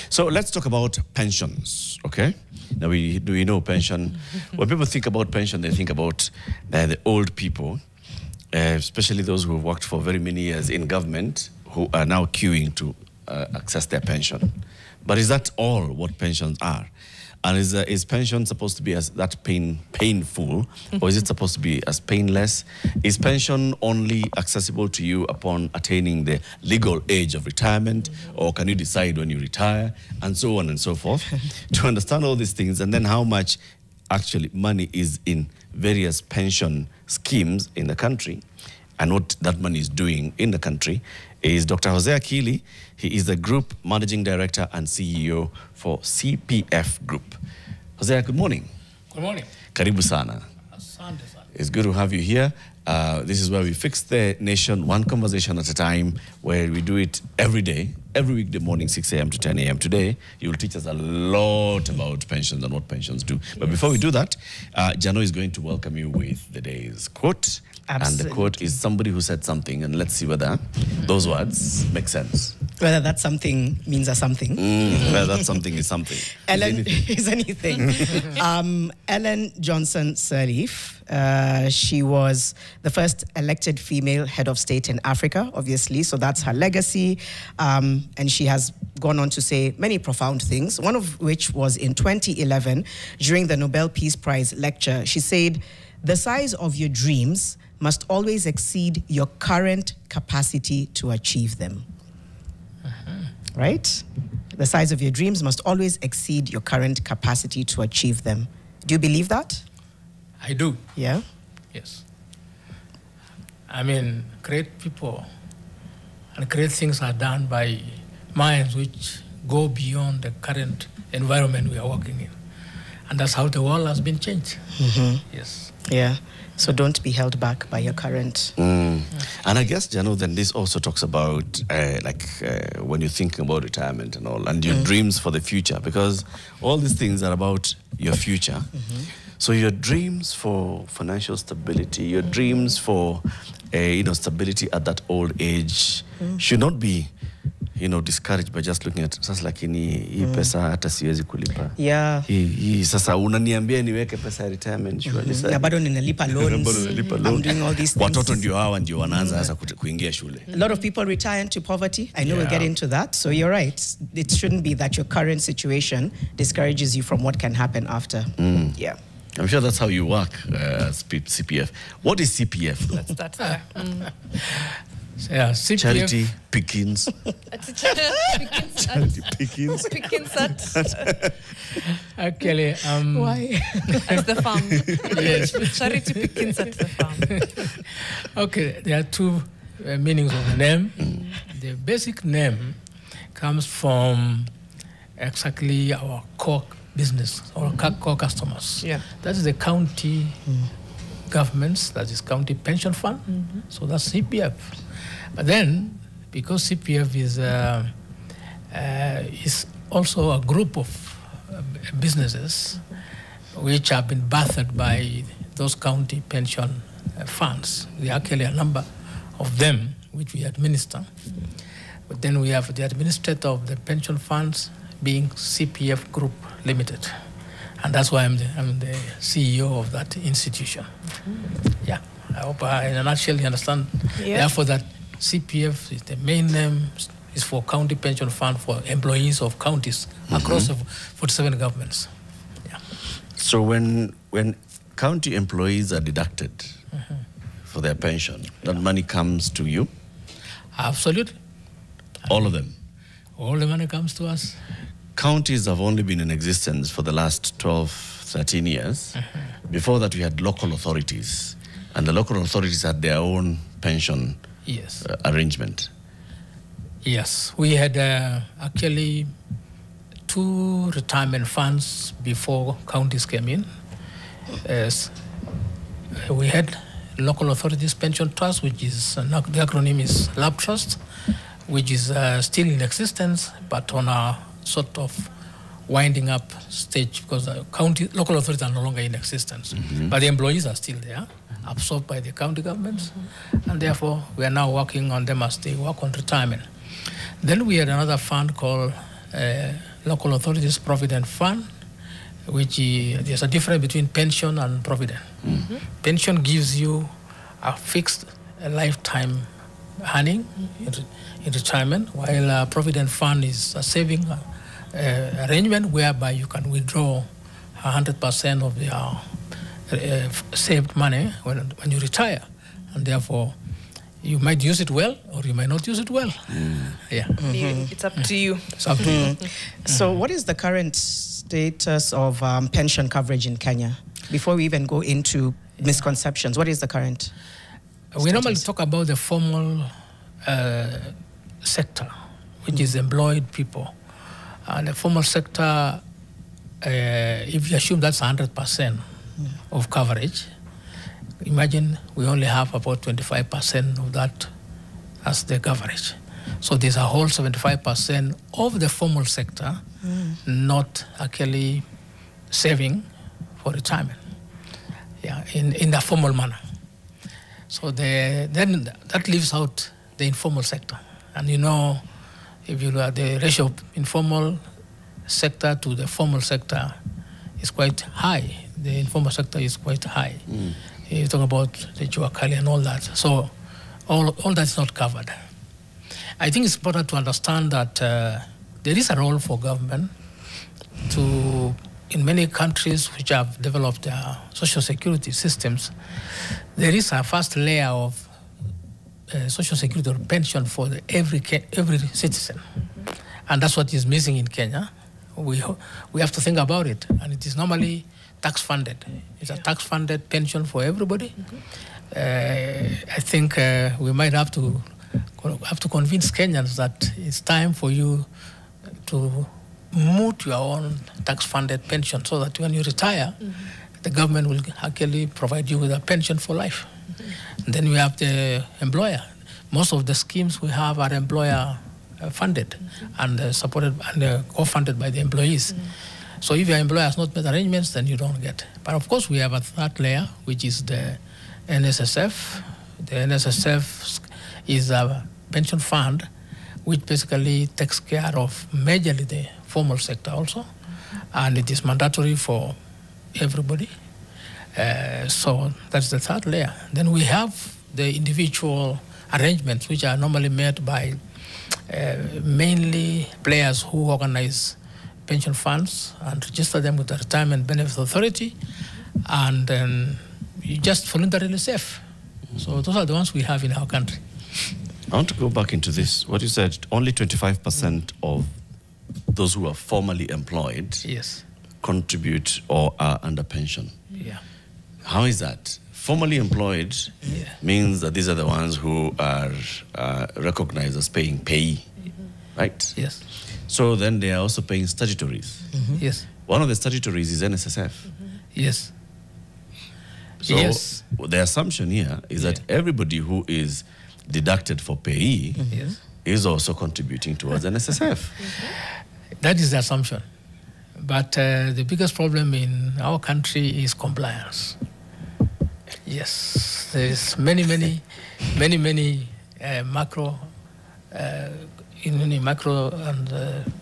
So let's talk about pensions, okay? Now, we know pension. When people think about pension, they think about the old people, especially those who have worked for very many years in government, who are now queuing to access their pension. But is that all what pensions are? And is pension supposed to be as that painful, or is it supposed to be as painless? Is pension only accessible to you upon attaining the legal age of retirement, or can you decide when you retire, and so on and so forth? To understand all these things, and then how much actually money is in various pension schemes in the country, and what that money is doing in the country, is Dr. Hosea Kili. He is the Group Managing Director and CEO for CPF Group. Hosea, good morning. Good morning. Karibu sana. Asante sana. It's good to have you here. This is where we fix the nation one conversation at a time, where we do it every day, every weekday morning, 6 a.m. to 10 a.m. Today, you will teach us a lot about pensions and what pensions do. But before we do that, Jano is going to welcome you with the day's quote. Absolutely. And the quote is somebody who said something, and let's see whether those words make sense. Whether that something means a something. Whether that something is something. Ellen is anything. Ellen Johnson Sirleaf, she was the first elected female head of state in Africa, obviously, so that's her legacy. And she has gone on to say many profound things, one of which was in 2011, during the Nobel Peace Prize lecture. She said, "The size of your dreams must always exceed your current capacity to achieve them." Right? The size of your dreams must always exceed your current capacity to achieve them. Do you believe that? I do. Yeah? Yes. I mean, great people and great things are done by minds which go beyond the current environment we are working in. And that's how the world has been changed. Yes. Yeah. So don't be held back by your current. And I guess, Jano, then this also talks about when you're thinking about retirement and all, and your dreams for the future, because all these things are about your future. So your dreams for financial stability, your dreams for stability at that old age should not be discouraged by just looking at sasa, lakini hii pesa hata siwezi kulipa. Yeah. Hii sasa unaniambia niweke pesa ya retirement shule. Na bado ninalipa loans. I'm doing all these things. Watoto ndio hawa ndio wanaanza sasa kuingia shule. A lot of people retire into poverty. I know we'll get into that. So you're right. It shouldn't be that your current situation discourages you from what can happen after. Yeah. I'm sure that's how you work, CPF. What is CPF? Let's start there. Yeah, CPF. Charity Pickings. Charity Pickings. Pickings at. Actually, Why? At the farm. Yes. Charity Pickings at the farm. Okay, there are two meanings of the name. The basic name comes from exactly our core business, our core customers. Yeah. That is the county governments, that is county pension fund. So that's CPF. But then, because CPF is also a group of businesses which have been battered by those county pension funds. There are actually a number of them which we administer. But then we have the administrator of the pension funds being CPF Group Limited. And that's why I'm the CEO of that institution. Yeah, I hope in a nutshell you understand. Yeah. Therefore, that CPF is the main name is for county pension fund for employees of counties across 47 governments. Yeah. So when county employees are deducted for their pension, that money comes to you? Absolutely. All of them? All the money comes to us. Counties have only been in existence for the last 12, 13 years. Before that, we had local authorities, and the local authorities had their own pension arrangement. Yes, we had actually 2 retirement funds before counties came in. We had local authorities pension trust, which is the acronym is LAB Trust, which is still in existence, but on a sort of winding up stage because the local authorities are no longer in existence. But the employees are still there, absorbed by the county governments, and therefore we are now working on them as they work on retirement. Then we had another fund called local authorities provident fund, which there's a difference between pension and provident. Pension gives you a fixed lifetime earning in retirement, while a provident fund is a saving arrangement whereby you can withdraw 100% of your saved money when you retire, and therefore you might use it well or you might not use it well. Yeah. It's up to you. It's up to you. So what is the current status of pension coverage in Kenya? Before we even go into misconceptions, what is the current We normally talk about the formal sector, which is employed people. And the formal sector, if you assume that's 100% of coverage, imagine we only have about 25% of that as the coverage. So there's a whole 75% of the formal sector not actually saving for retirement, in the formal manner. So then that leaves out the informal sector. And you know, if you look at the ratio of informal sector to the formal sector is quite high. The informal sector is quite high. You talk about the Hosea Kili and all that. So all that's not covered. I think it's important to understand that there is a role for government to, in many countries which have developed their social security systems, there is a first layer of social security or pension for every citizen. And that's what is missing in Kenya. We have to think about it. And it is normally tax-funded. It's a tax-funded pension for everybody. I think we might have to convince Kenyans that it's time for you to moot your own tax-funded pension so that when you retire, the government will actually provide you with a pension for life. And then we have the employer. Most of the schemes we have are employer funded and supported and co-funded by the employees. So if your employer has not made arrangements, then you don't get. But of course, we have a third layer, which is the NSSF. The NSSF is a pension fund which basically takes care of majorly the formal sector also, and it is mandatory for everybody. So that's the third layer. Then we have the individual arrangements, which are normally made by mainly players who organize pension funds and register them with the Retirement Benefits Authority, and then you just voluntarily save. So those are the ones we have in our country. I want to go back into this. What you said, only 25% of those who are formally employed contribute or are under pension. Yeah. How is that? Formally employed means that these are the ones who are recognized as paying payee, right? Yes. So then they are also paying statutories. Yes. One of the statutories is NSSF. Yes. So the assumption here is that everybody who is deducted for payee is also contributing towards NSSF. That is the assumption. But the biggest problem in our country is compliance. Yes, there is many macro and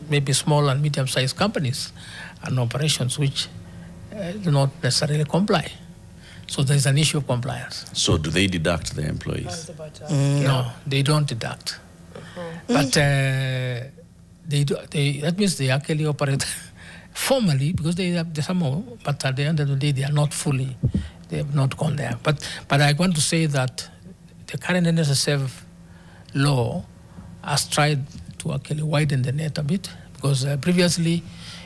maybe small and medium-sized companies and operations which do not necessarily comply. So there is an issue of compliance. So do they deduct their employees? No, they don't deduct. But that means they actually operate formally because they have somehow, but at the end of the day, they are not fully, they have not gone there. But I want to say that the current NSSF law has tried to actually widen the net a bit, because previously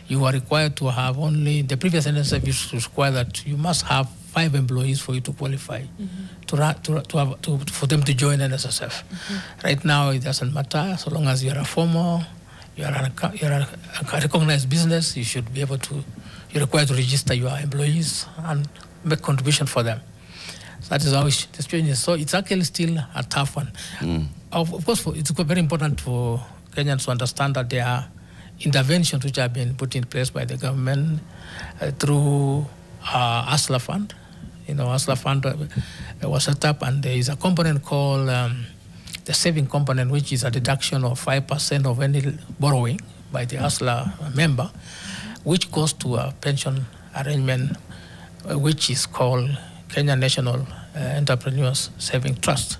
you were required to have only, the previous NSSF used to require that you must have 5 employees for you to qualify for them to join NSSF. Right now, it doesn't matter. So long as you are a former, you're a recognized business, you should be able to, you're required to register your employees and make contribution for them. So that is how the situation is. So it's actually still a tough one. Of course, it's very important for Kenyans to understand that there are interventions which have been put in place by the government through ASLA Fund. You know, ASLA Fund was set up, and there is a component called the saving component, which is a deduction of 5% of any borrowing by the ASLA member, which goes to a pension arrangement, which is called Kenya National Entrepreneurs Saving Trust.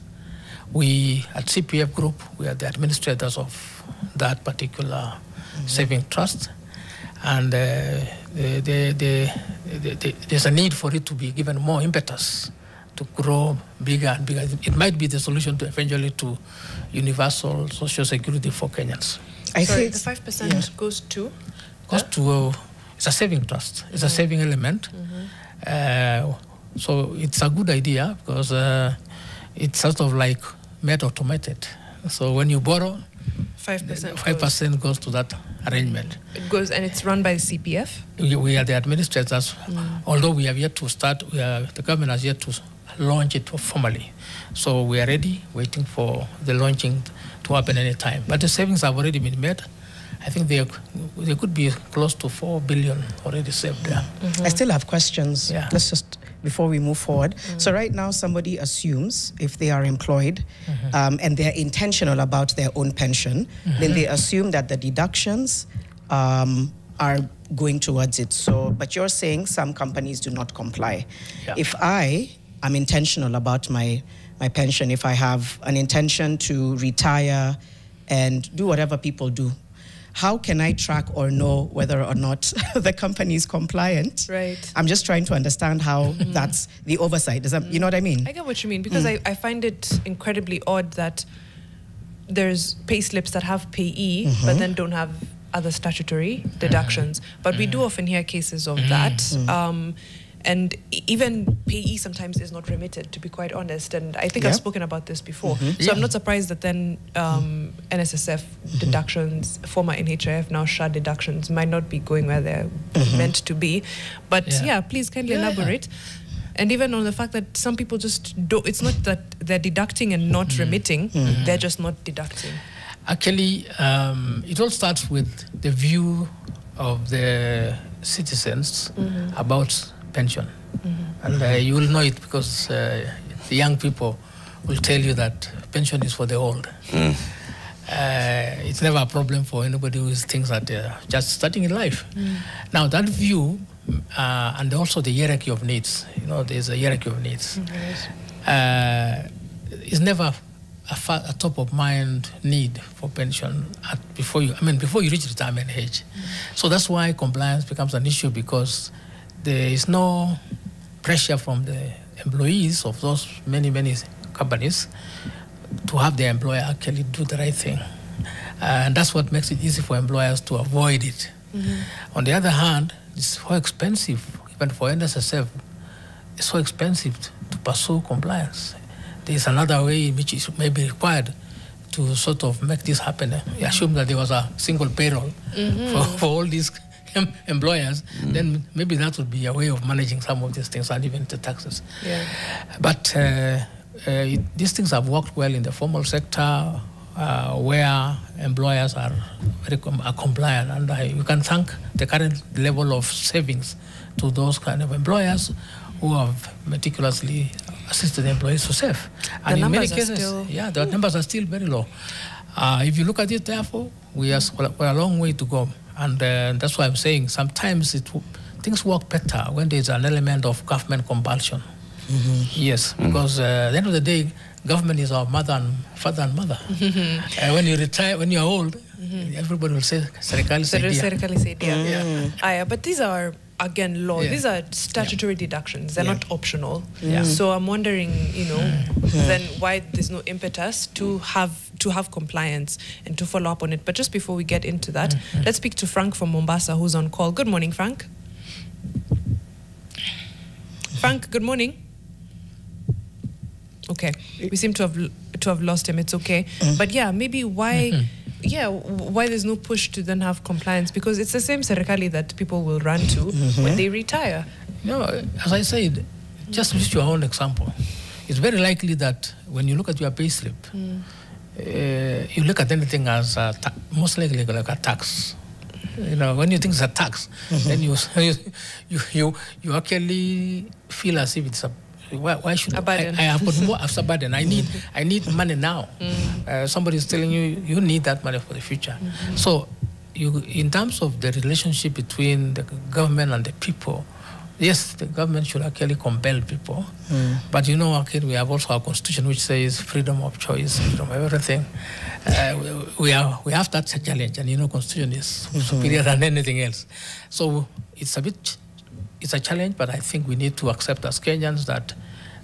We at CPF Group, we are the administrators of that particular saving trust, and there's a need for it to be given more impetus to grow bigger and bigger. It might be the solution to eventually to universal social security for Kenyans. Sorry, the 5% goes to? It's a saving trust. It's a saving element. So it's a good idea because it's sort of like made automated. So when you borrow, 5% goes to that arrangement. It goes, and it's run by CPF? We are the administrators, although we have yet to start, the government has yet to launch it formally. So we are ready, waiting for the launching to happen any time. But the savings have already been made. I think there could be close to 4 billion already saved there. I still have questions. Yeah. Let's just, before we move forward. So right now, somebody assumes if they are employed and they're intentional about their own pension, then they assume that the deductions are going towards it. So, but you're saying some companies do not comply. Yeah. If I am intentional about my pension, if I have an intention to retire and do whatever people do, how can I track or know whether or not the company is compliant? Right. I'm just trying to understand how that's the oversight. Does that, you know what I mean? I get what you mean, because I find it incredibly odd that there's pay slips that have payee, but then don't have other statutory deductions. But we do often hear cases of that. And even payee sometimes is not remitted, to be quite honest. And I think I've spoken about this before. So I'm not surprised that then NSSF deductions, former NHIF, now SHA deductions might not be going where they're meant to be. But please kindly elaborate. And even on the fact that some people just don't, it's not that they're deducting and not remitting, they're just not deducting. Actually, it all starts with the view of the citizens about pension. And you will know it because the young people will tell you that pension is for the old. It's never a problem for anybody who thinks that they're just starting in life. Now that view, and also the hierarchy of needs, you know, there's a hierarchy of needs, is never a top of mind need for pension before you reach retirement age. So that's why compliance becomes an issue, because there is no pressure from the employees of those many companies to have their employer actually do the right thing. And that's what makes it easy for employers to avoid it. On the other hand, it's so expensive, even for NSSF, it's so expensive to pursue compliance. There's another way in which it may be required to sort of make this happen. You assume that there was a single payroll for all these employers, then maybe that would be a way of managing some of these things, and even the taxes. But these things have worked well in the formal sector, where employers are very compliant, and you can thank the current level of savings to those kind of employers who have meticulously assisted the employees to save. And in many cases, the numbers are still very low. If you look at it, therefore, we're a long way to go. And that's why I'm saying sometimes things work better when there's an element of government compulsion. Yes, because at the end of the day, government is our father and mother. When you retire, when you're old, everybody will say, Serikali saidia. But these are, again, law. These are statutory deductions. They're not optional. So I'm wondering, then why there's no impetus to have compliance and to follow up on it. But just before we get into that, let's speak to Frank from Mombasa, who's on call. Good morning, Frank. Frank, good morning. Okay, we seem to have lost him. It's okay. But maybe why there's no push to then have compliance, because it's the same serikali that people will run to when they retire. As I said, just use your own example. It's very likely that when you look at your pay slip, you look at anything as most likely like a tax. When you think it's a tax, then you actually feel as if it's why should I have got more as a burden? I need money now. Somebody is telling you need that money for the future. So in terms of the relationship between the government and the people, yes, the government should actually compel people. But actually, we have also our constitution, which says freedom of choice, freedom of everything. We have that challenge, and constitution is superior than anything else. So it's a challenge, but I think we need to accept as Kenyans that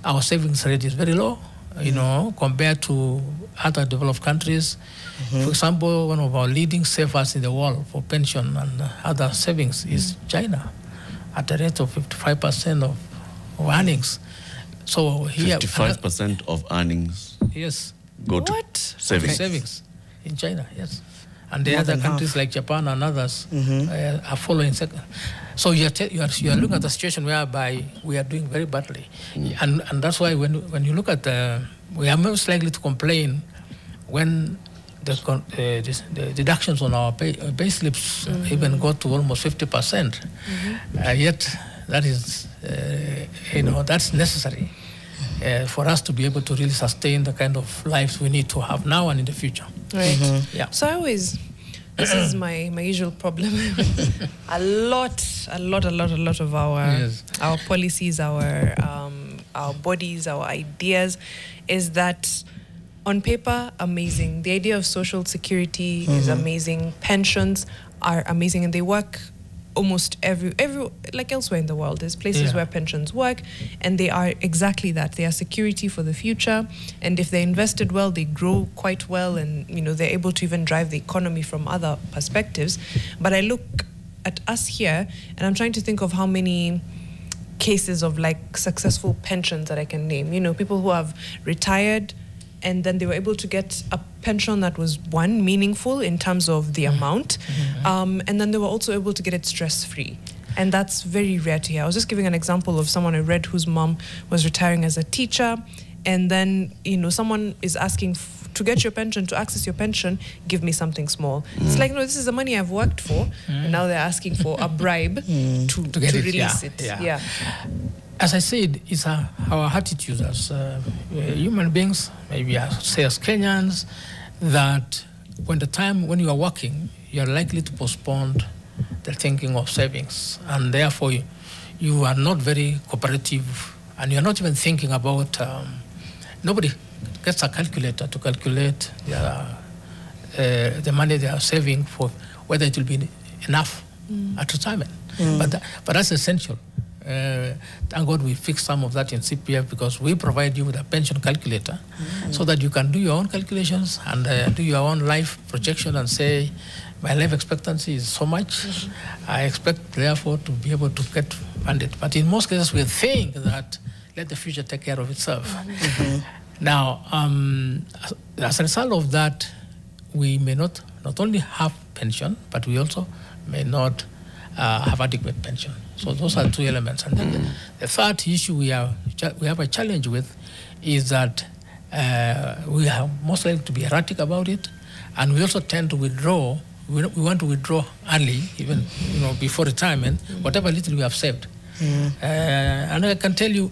our savings rate is very low, compared to other developed countries. For example, one of our leading savers in the world for pension and other savings is China, at a rate of 55% of earnings. So here, 55% of earnings. Yes. Go to savings in China. Yes, and the other countries like Japan and others are following second. So you are looking at a situation whereby we are doing very badly, and that's why when you look at we are most likely to complain when the deductions on our pay slips even go to almost 50%. Yet that is that's necessary for us to be able to really sustain the kind of lives we need to have now and in the future. Right. Yeah. So this is my usual problem. a lot of our policies, our bodies, our ideas, is that on paper, amazing. The idea of social security is amazing. Pensions are amazing, and they work almost every like elsewhere in the world. There's places where pensions work, and they are exactly that. They are security for the future, and if they're invested well, they grow quite well, and they're able to even drive the economy from other perspectives. But I look at us here, and I'm trying to think of how many cases of like successful pensions that I can name. People who have retired, and then they were able to get a pension that was, one, meaningful in terms of the amount, and then they were also able to get it stress-free. And that's very rare to hear. I was just giving an example of someone I read whose mom was retiring as a teacher, and then, someone is asking to get your pension, to access your pension, give me something small. It's like, no, this is the money I've worked for, and now they're asking for a bribe to release it. Yeah. As I said, it's our attitude as human beings, maybe say as Kenyans, that when you are working, you are likely to postpone the thinking of savings, and therefore you are not very cooperative, and you're not even thinking about. Nobody gets a calculator to calculate the money they are saving for whether it will be enough at retirement. But that's essential. Thank God we fixed some of that in CPF, because we provide you with a pension calculator so that you can do your own calculations and do your own life projection and say, my life expectancy is so much. I expect, therefore, to be able to get funded. But in most cases, we think that let the future take care of itself. Now, as a result of that, we may not only have pension, but we also may not have adequate pension. So those are two elements. And then the third issue we have a challenge with is that we are most likely to be erratic about it, and we also tend to withdraw. We want to withdraw early, even before retirement, whatever little we have saved. And I can tell you,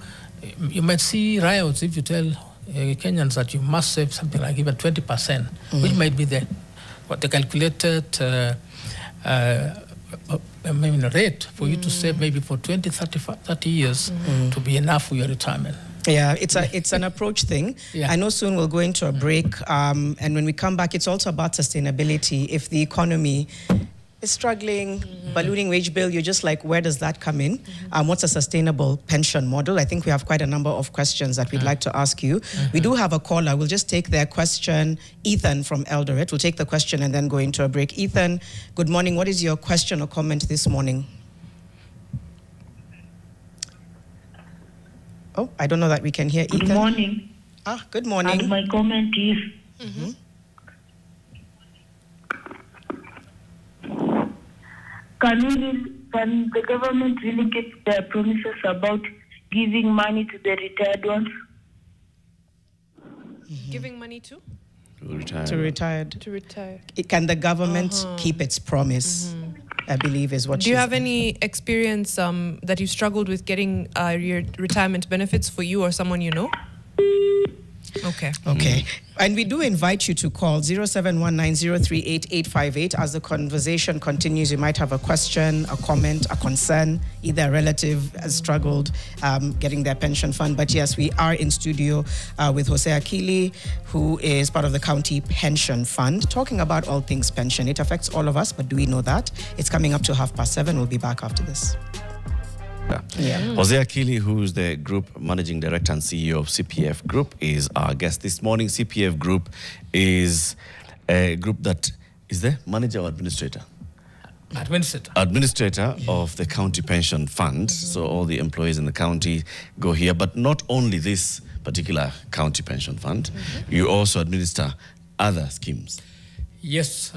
you might see riots if you tell Kenyans that you must save something like even 20%, which might be the calculated rate for you to save maybe for 20, 30 years to be enough for your retirement. Yeah, it's an approach thing. I know soon we'll go into a break, and when we come back, it's also about sustainability. If the economy is struggling, ballooning wage bill, you're just like, where does that come in? What's a sustainable pension model? I think we have quite a number of questions that we'd like to ask you. We do have a caller. We'll just take their question. Ethan from Eldoret. We'll take the question and then go into a break. Ethan, good morning. What is your question or comment this morning? Oh, I don't know that we can hear Ethan. Good morning. Good morning. And my comment is, can the government really keep their promises about giving money to the retired ones? Giving money to? To retired. To retire. Can the government keep its promise? I believe is what. Do you have any experience that you struggled with getting your retirement benefits for you or someone you know? Okay. Okay. And we do invite you to call 0719038858. As the conversation continues, you might have a question, a comment, a concern. Either a relative has struggled getting their pension fund. But yes, we are in studio with Hosea Kili, who is part of the county pension fund, talking about all things pension. It affects all of us, but do we know that? It's coming up to 7:30. We'll be back after this. Yeah. Hosea Kili, who's the Group Managing Director and CEO of CPF Group, is our guest this morning. CPF Group is a group that is the manager or administrator? Administrator of the county pension fund. So all the employees in the county go here. But not only this particular county pension fund, you also administer other schemes. Yes,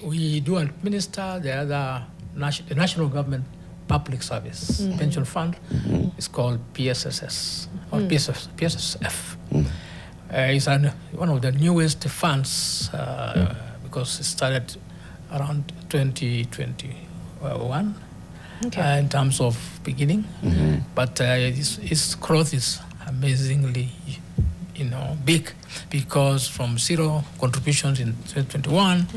we do administer the other the national government public service pension fund. It's called PSSS or PSSF. It's one of the newest funds because it started around 2021 in terms of beginning. But its growth is amazingly, big, because from zero contributions in 2021,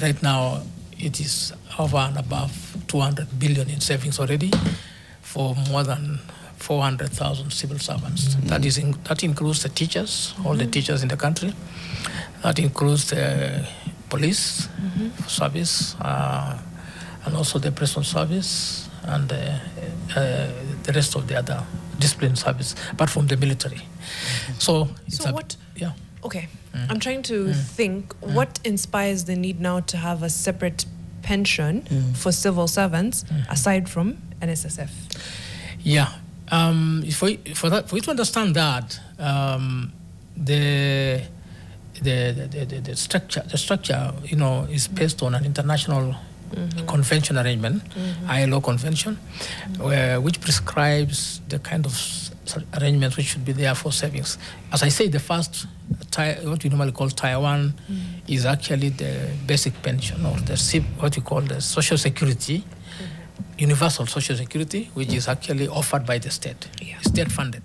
right now it is over and above 200 billion in savings already for more than 400,000 civil servants. That includes the teachers, all the teachers in the country. That includes the police service, and also the prison service, and the rest of the other discipline service, apart from the military. So what? Yeah. Okay, I'm trying to think what inspires the need now to have a separate pension for civil servants aside from NSSF. Yeah, for you to understand that, the structure, is based on an international convention arrangement, ILO convention, which prescribes the kind of arrangements which should be there for savings. As I say, the first, what we normally call Tier 1, is actually the basic pension, or what we call the social security, universal social security, which is actually offered by the state, state-funded.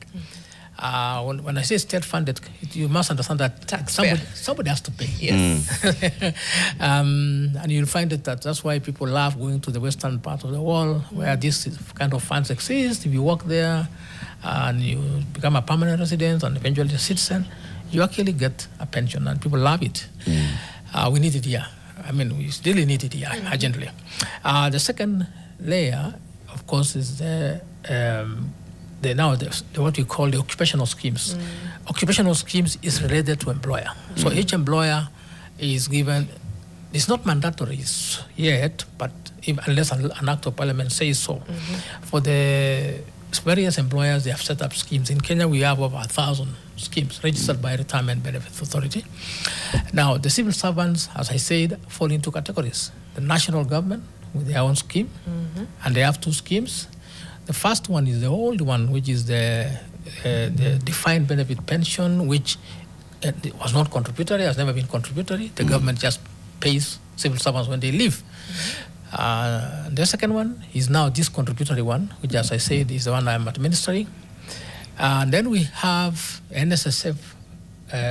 When I say state-funded, you must understand that somebody has to pay. Yes. And you'll find that's why people love going to the western part of the world, where this kind of funds exist. If you work there and you become a permanent resident and eventually a citizen, you actually get a pension, and people love it. We need it here. I mean, we really need it here, urgently. The second layer, of course, is what we call the occupational schemes. Occupational schemes is related to employer. So each employer is given, it's not mandatory yet, but unless an act of parliament says so. For the various employers, they have set up schemes. In Kenya, we have over 1,000 schemes registered by Retirement Benefits Authority. Now, the civil servants, as I said, fall into categories. The national government with their own scheme, and they have two schemes. The first one is the old one, which is the defined benefit pension, which was not contributory, has never been contributory. The government just pays civil servants when they leave. The second one is now this contributory one, which, as I said, is the one I'm administering. And then we have NSSF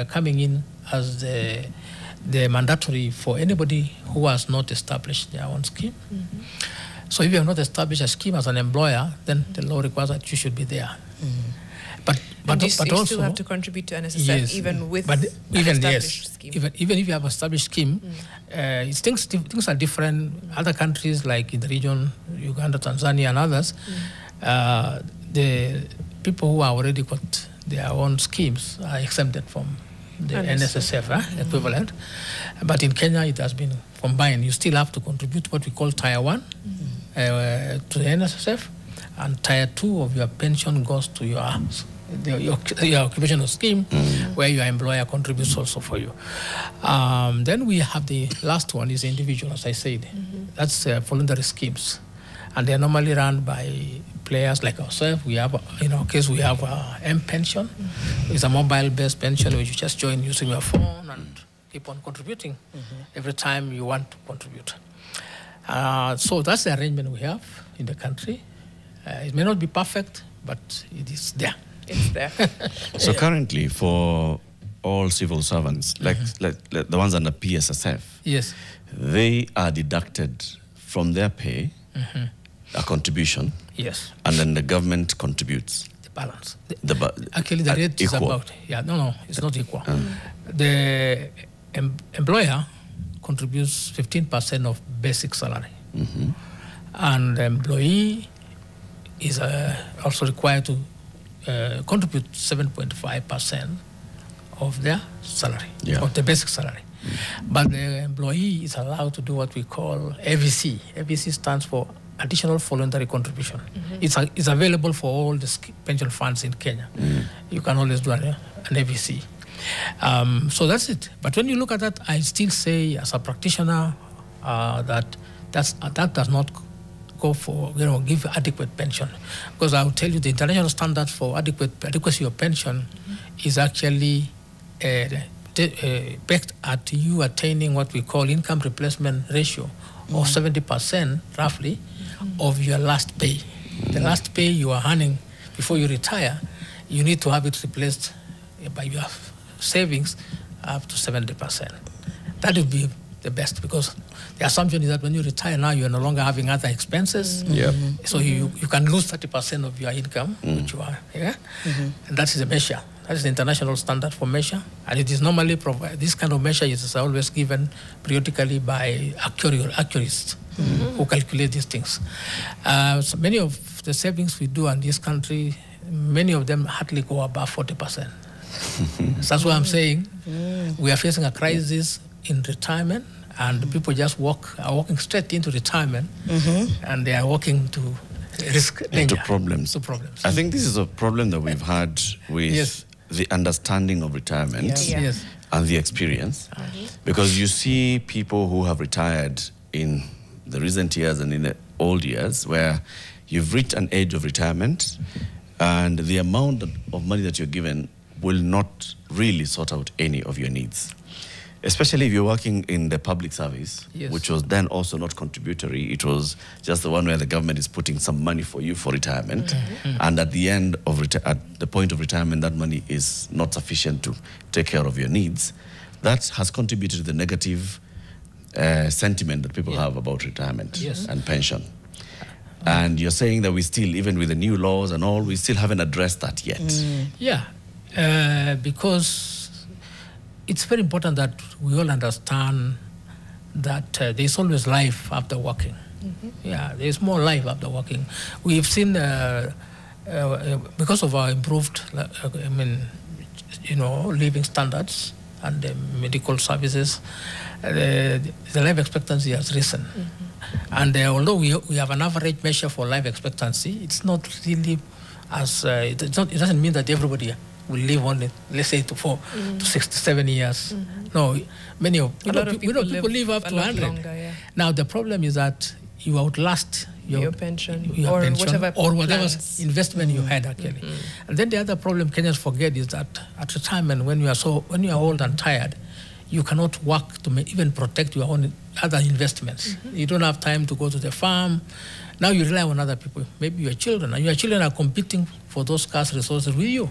coming in as the mandatory for anybody who has not established their own scheme. So if you have not established a scheme as an employer, then the law requires that you should be there. But you also still have to contribute to NSSF, even with an established scheme. Even if you have an established scheme, things are different. Other countries, like in the region, Uganda, Tanzania, and others, the people who are already got their own schemes are exempted from the NSSF equivalent. But in Kenya, it has been combined. You still have to contribute what we call Tier 1 to the NSSF, and Tier 2 of your pension goes to your occupational scheme, where your employer contributes also for you. Then we have the last one, is individual, as I said. That's voluntary schemes, and they're normally run by players like ourselves. We have, in our case, we have M-Pension. It's a mobile-based pension which you just join using your phone and keep on contributing every time you want to contribute. So that's the arrangement we have in the country. It may not be perfect, but it is there. It's there. So currently, for all civil servants, like the ones under PSSF, Yes. they are deducted from their pay, a contribution, Yes. and then the government contributes. The balance. Actually, the rate is equal. about, it's not equal. The employer contributes 15% of basic salary. And the employee is also required to contribute 7.5% of their salary, of the basic salary. But the employee is allowed to do what we call AVC. AVC stands for Additional Voluntary Contribution. It's available for all the pension funds in Kenya. You can always do an AVC. So that's it. But when you look at that, I still say as a practitioner that does not go for, give adequate pension. Because I will tell you the international standard for adequacy of pension is actually backed at you attaining what we call income replacement ratio of 70% roughly of your last pay. The last pay you are earning before you retire, you need to have it replaced by your savings up to 70%. That would be the best, because the assumption is that when you retire now, you're no longer having other expenses. So you can lose 30% of your income, which you are, and that is a measure. That is the international standard for measure. And it is normally this kind of measure is always given periodically by actuaries who calculate these things. So many of the savings we do in this country, many of them hardly go above 40%. So that's why I'm saying we are facing a crisis in retirement, and people just are walking straight into retirement, and they are walking to risk danger. To problems. I think this is a problem that we've had with the understanding of retirement and the experience, because you see people who have retired in the recent years and in the old years, where you've reached an age of retirement and the amount of money that you're given will not really sort out any of your needs. Especially if you're working in the public service, which was then also not contributory. It was just the one where the government is putting some money for you for retirement. And at the end of at the point of retirement, that money is not sufficient to take care of your needs. That has contributed to the negative sentiment that people have about retirement and pension. And you're saying that we still, even with the new laws and all, we still haven't addressed that yet. Because it's very important that we all understand that there's always life after working. There's more life after working. We've seen, because of our improved, living standards and medical services, the life expectancy has risen. And although we have an average measure for life expectancy, it's not really as, it doesn't mean that everybody will live only, let's say, to 67 years. No, people live up to 100. Longer, Now, the problem is that you outlast your pension, or whatever investment you had, actually. And then the other problem Kenyans forget is that at retirement, when you are old and tired, you cannot work to even protect your own other investments. You don't have time to go to the farm. Now you rely on other people, maybe your children, and your children are competing for those scarce resources with you.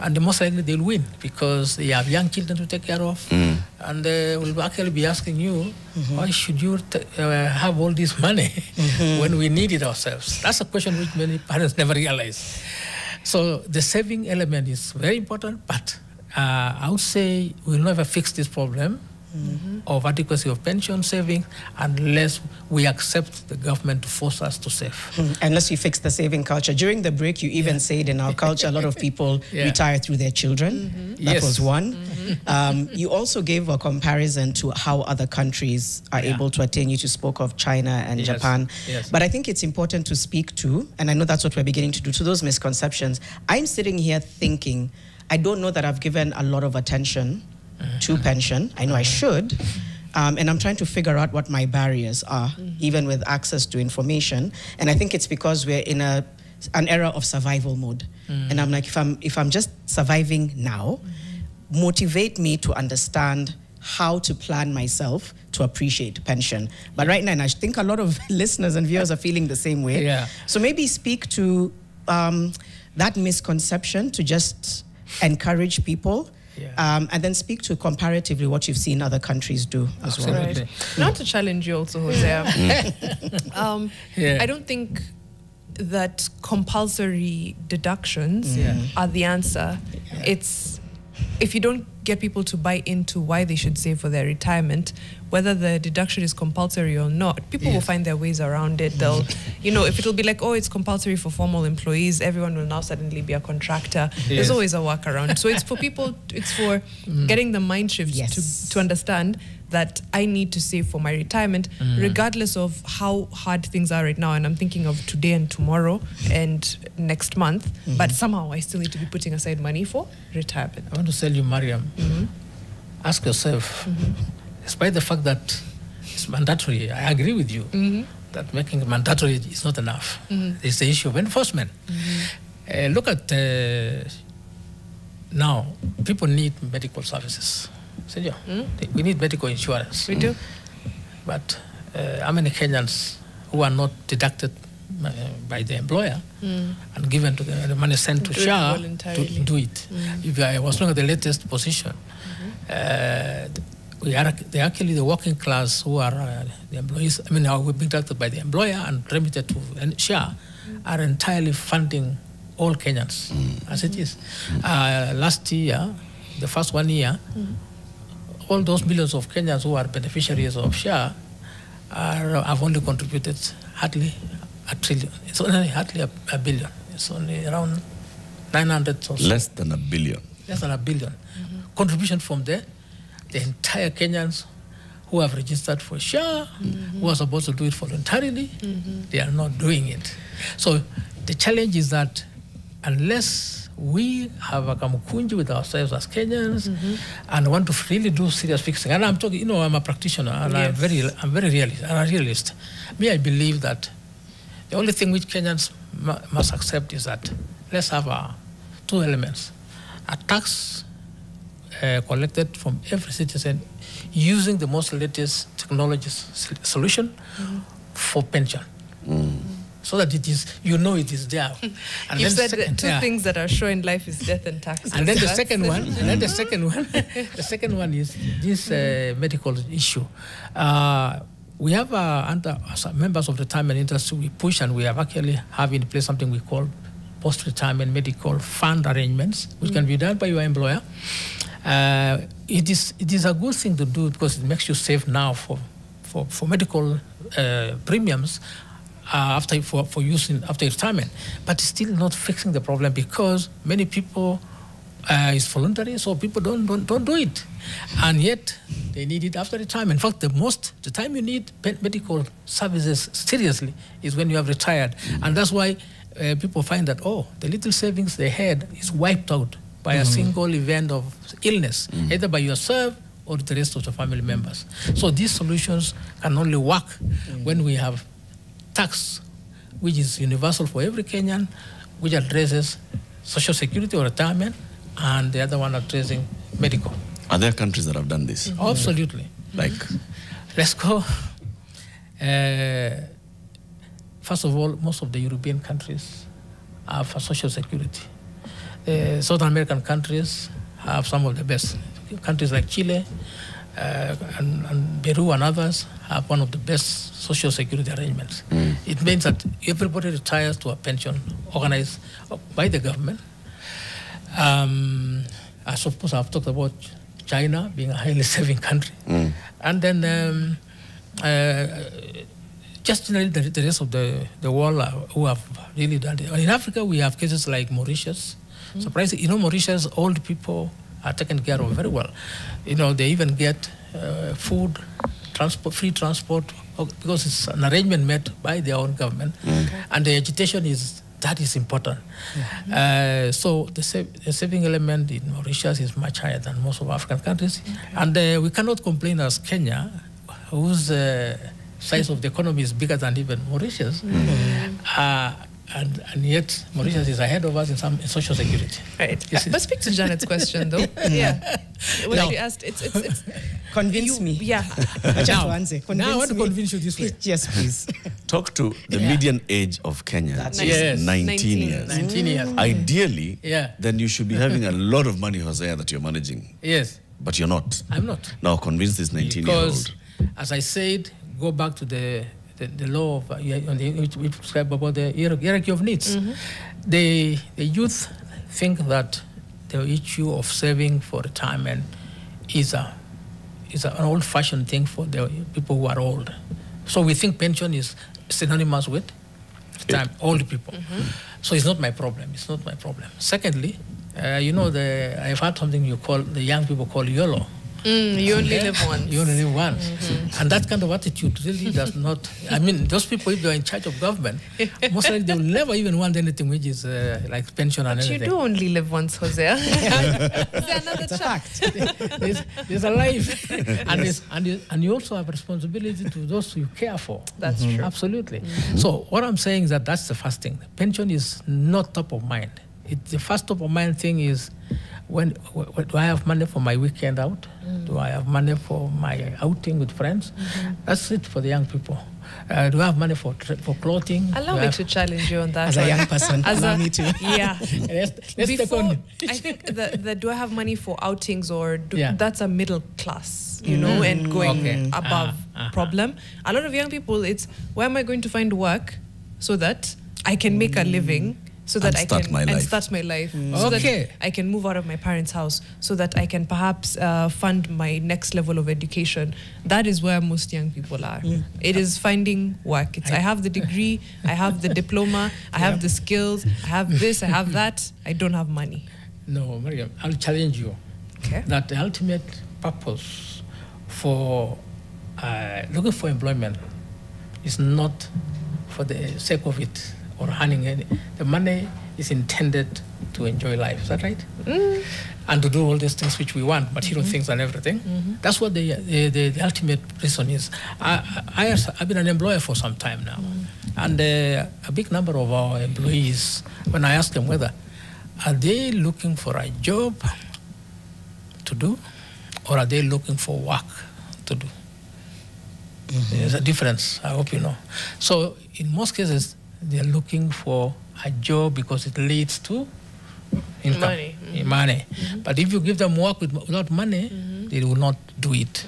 And most likely they'll win because they have young children to take care of, and they will actually be asking you, why should you have all this money when we need it ourselves? That's a question which many parents never realize. So the saving element is very important, but I would say we'll never fix this problem of adequacy of pension saving unless we accept the government to force us to save. Unless you fix the saving culture. During the break, you even said in our culture, a lot of people retire through their children. That was one. You also gave a comparison to how other countries are able to attain. You spoke of China and Japan. But I think it's important to speak to, and I know that's what we're beginning to do, to those misconceptions. I'm sitting here thinking, I don't know that I've given a lot of attention to pension. I know I should. And I'm trying to figure out what my barriers are, even with access to information. And I think it's because we're in an era of survival mode. And I'm like, if I'm just surviving now, motivate me to understand how to plan myself to appreciate pension. But right now, and I think a lot of listeners and viewers are feeling the same way. So maybe speak to that misconception to just encourage people. Yeah. And then speak to comparatively what you've seen other countries do as well. Absolutely. Right. Not to challenge you also, Hosea. I don't think that compulsory deductions are the answer. It's if you don't get people to buy into why they should save for their retirement, whether the deduction is compulsory or not, people will find their ways around it. They'll, if it'll be like, oh, it's compulsory for formal employees, everyone will now suddenly be a contractor. There's always a workaround. So it's for people, it's for getting the mind shift to understand that I need to save for my retirement, regardless of how hard things are right now. And I'm thinking of today and tomorrow and next month, but somehow I still need to be putting aside money for retirement. I want to tell you, Mariam, ask yourself, despite the fact that it's mandatory, I agree with you that making it mandatory is not enough. It's the issue of enforcement. Look at now, people need medical services. We need medical insurance. We do. But how many Kenyans who are not deducted by the employer and given to the money sent to SHA to do it? If I was looking at the latest position, they're actually the working class who are the employees, who are being deducted by the employer and remitted to SHA are entirely funding all Kenyans as it is. Last year, the first 1 year, all those millions of Kenyans who are beneficiaries of SHA have only contributed hardly a trillion. It's only hardly a billion. It's only around 900 or so. Less than a billion. Less than a billion. Contribution from the entire Kenyans who have registered for SHA, who are supposed to do it voluntarily, they are not doing it. So the challenge is that unless we have a kamukunji with ourselves as Kenyans and want to really do serious fixing, and I'm talking, I'm a practitioner and I'm very realist. Me, I believe that the only thing which Kenyans must accept is that let's have two elements: a tax collected from every citizen using the most latest technology solution for pension. So that it is, it is there. And you said two things that are sure in life is death and taxes. And then the second one, the second one is this medical issue. We have as members of the retirement industry, we push and we have actually have in place something we call post-retirement medical fund arrangements, which can be done by your employer. It is a good thing to do because it makes you save now for medical premiums after retirement, but it's still not fixing the problem because many people it's voluntary, so people don't do it, and yet they need it after retirement. In fact, the time you need medical services seriously is when you have retired, and that's why people find that the little savings they had is wiped out by a single event of illness, either by yourself or the rest of the family members. So these solutions can only work when we have tax, which is universal for every Kenyan, which addresses social security or retirement, and the other one addressing medical. Are there countries that have done this? Absolutely. Like? Let's go. First of all, most of the European countries have social security. South American countries have some of the best. Countries like Chile and Peru and others have one of the best social security arrangements. It means that everybody retires to a pension organized by the government. I suppose I've talked about China being a highly saving country. And then just generally the rest of the world who have really done it. In Africa, we have cases like Mauritius. Surprisingly, Mauritius, old people are taken care of very well. They even get food, free transport, because it's an arrangement made by their own government. And the agitation is important. So the saving element in Mauritius is much higher than most of African countries. And we cannot complain as Kenya, whose size of the economy is bigger than even Mauritius. and yet Mauritius is ahead of us in social security. Right. But speak to Janet's question, though. Yeah. When No. she asked, it's Convince me. Yeah. Now I want to convince you this way. Yes, please. Talk to the Yeah. median age of Kenya. That's is Yes. 19 years. 19 years. Ideally, Yeah. then you should be having a lot of money, Hosea, that you're managing. Yes, But you're not. I'm not. Now convince this 19-year-old. Because, as I said, go back to the law of which describe about the hierarchy of needs. The youth think that the issue of saving for retirement is an old-fashioned thing for the people who are old. So we think pension is synonymous with old people. So it's not my problem. It's not my problem. Secondly, I've had something the young people call YOLO. You only live once. You only live once. And that kind of attitude really does not, those people, if they're in charge of government, most likely they will never even want anything which is like pension and But anything. you do only live once, Hosea. Is there another It's a chance? fact. There's a life. and you also have responsibility to those you care for. That's true. Absolutely. So what I'm saying is that's the first thing. Pension is not top of mind. The first top of mind thing is, do I have money for my weekend out? Do I have money for my outing with friends? That's it for the young people. Do I have money for clothing? Allow me to challenge you on that. As a one. young person, allow me to. Yeah. Let's take Before, on. I think the do I have money for outings or Yeah. that's a middle class, and going Okay. above problem. A lot of young people, it's where am I going to find work so that I can make a living, so that And I start can my life. start my life, so Okay. that I can move out of my parents' house, so that I can perhaps fund my next level of education. That is where most young people are. It is finding work. I have the degree, I have the diploma, I have the skills, I have this, I have that. I don't have money. No, Mariam, I'll challenge you. Okay. That the ultimate purpose for looking for employment is not for the sake of it or earning any. The money is intended to enjoy life. Is that right? And to do all these things which we want, material things and everything. That's what the ultimate reason is. I've been an employer for some time now, and a big number of our employees, when I ask them whether are they looking for a job to do, or are they looking for work to do? There's a difference, I hope you know. So in most cases, they're looking for a job because it leads to income, money. But if you give them work without money, they will not do it.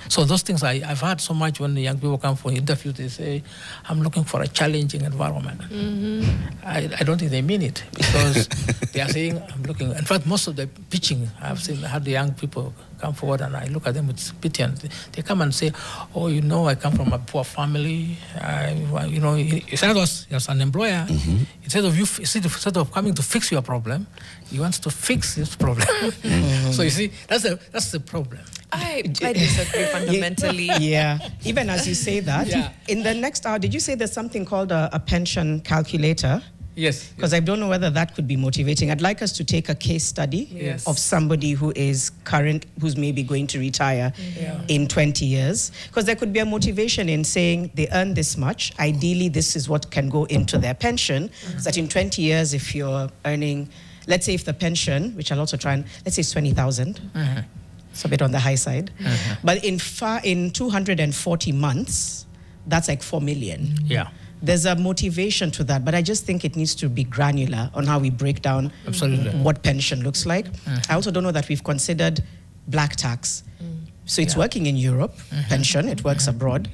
So those things I've heard so much when the young people come for interviews, they say, I'm looking for a challenging environment. I don't think they mean it, because they are saying, I'm looking. In fact, most of the pitching, I had the young people come forward and I look at them with pity, and they come and say, oh, I come from a poor family. Instead of as an employer, instead of coming to fix your problem, he wants to fix his problem. So you see, that's the problem. I disagree fundamentally. Yeah. Even as you say that, in the next hour, did you say there's something called a pension calculator? Yes. Because I don't know whether that could be motivating. I'd like us to take a case study of somebody who is who's maybe going to retire in 20 years. Because there could be a motivation in saying they earn this much. Ideally, this is what can go into their pension. So that in 20 years, if you're earning, let's say if the pension, which I'll also try and, let's say it's 20,000. It's a bit on the high side. But in 240 months, that's like 4 million. Yeah. There's a motivation to that, but I just think it needs to be granular on how we break down what pension looks like. I also don't know that we've considered black tax. So it's working in Europe, pension, it works abroad.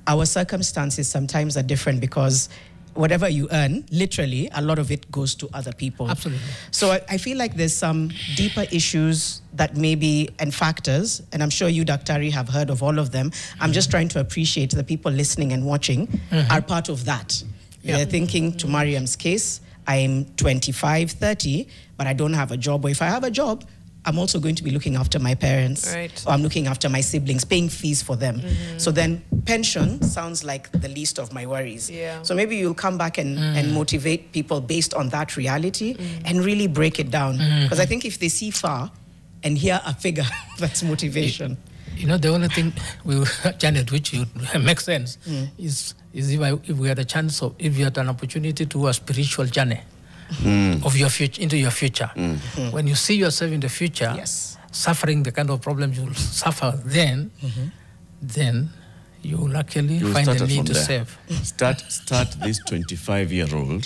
Our circumstances sometimes are different because whatever you earn, literally, a lot of it goes to other people. Absolutely. So I feel like there's some deeper issues that maybe, and factors, and I'm sure you, Daktari, have heard of all of them. I'm just trying to appreciate the people listening and watching are part of that. They're thinking, to Mariam's case, I'm 25, 30, but I don't have a job. Or if I have a job, I'm also going to be looking after my parents, or I'm looking after my siblings, paying fees for them. So then pension sounds like the least of my worries. So maybe you'll come back and motivate people based on that reality and really break it down. Because I think if they see far and hear a figure, that's motivation. You know, the only thing, Janet, which makes sense, is if we had a chance of, if you had an opportunity to do a spiritual journey of your future, into your future. When you see yourself in the future, suffering the kind of problems you'll suffer then you will actually find the need to save. Start this 25-year-old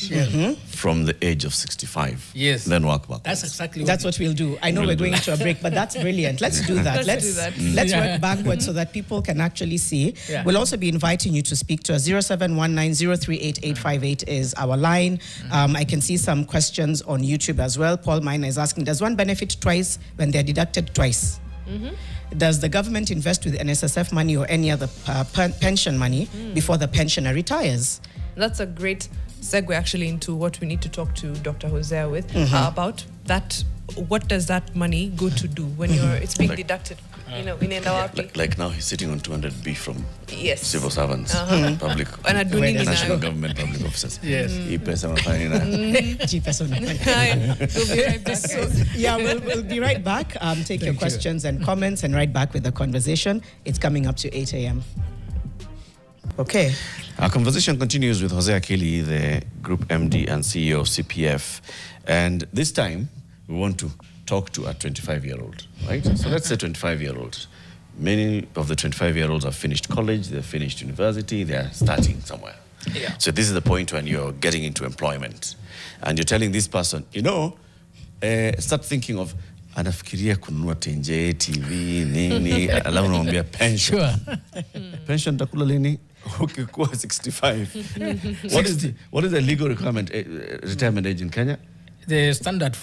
from the age of 65. Yes. Then work back. That's exactly That's what we'll do. I know we're going into a break, but that's brilliant. Let's do that. Let's work backwards so that people can actually see. Yeah. We'll also be inviting you to speak to us. 0719038858 is our line. I can see some questions on YouTube as well. Paul Miner is asking, does one benefit twice when they're deducted twice? Does the government invest with NSSF money or any other pension money before the pensioner retires? That's a great segue actually into what we need to talk to Dr. Hosea with about that. What does that money go to do when it's being deducted? You know, in like now he's sitting on 200B from civil servants, public, national government public officers. Yes. We'll be right back. Yeah, we'll be right back. Take your questions and comments and right back with the conversation. It's coming up to 8 a.m. Okay. Our conversation continues with Hosea Kili, the Group MD and CEO of CPF. And this time, we want to talk to a 25-year-old, right? So let's say 25-year-old. Many of the 25-year-olds have finished college, they've finished university, they're starting somewhere. Yeah. So this is the point when you're getting into employment. And you're telling this person, you know, start thinking of, anafikiria kununua tenje, TV, nini, alafu namwambia pension. Sure. Pension takula lini? Ukikuwa 65. What is the legal requirement, retirement age in Kenya? The standard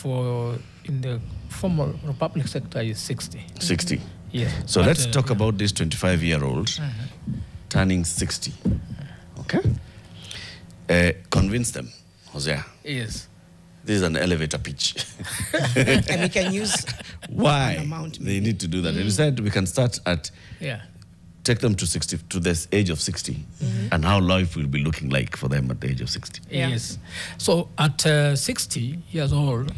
in the formal public sector is 60. 60. Yeah. So let's talk about this 25-year-old turning 60. Okay? Convince them, Hosea. Yes. This is an elevator pitch. And we can use why an amount they need to do that. And instead, we can start at take them to 60, to this age of 60, and how life will be looking like for them at the age of 60. Yeah. Yes. So at 60 years old,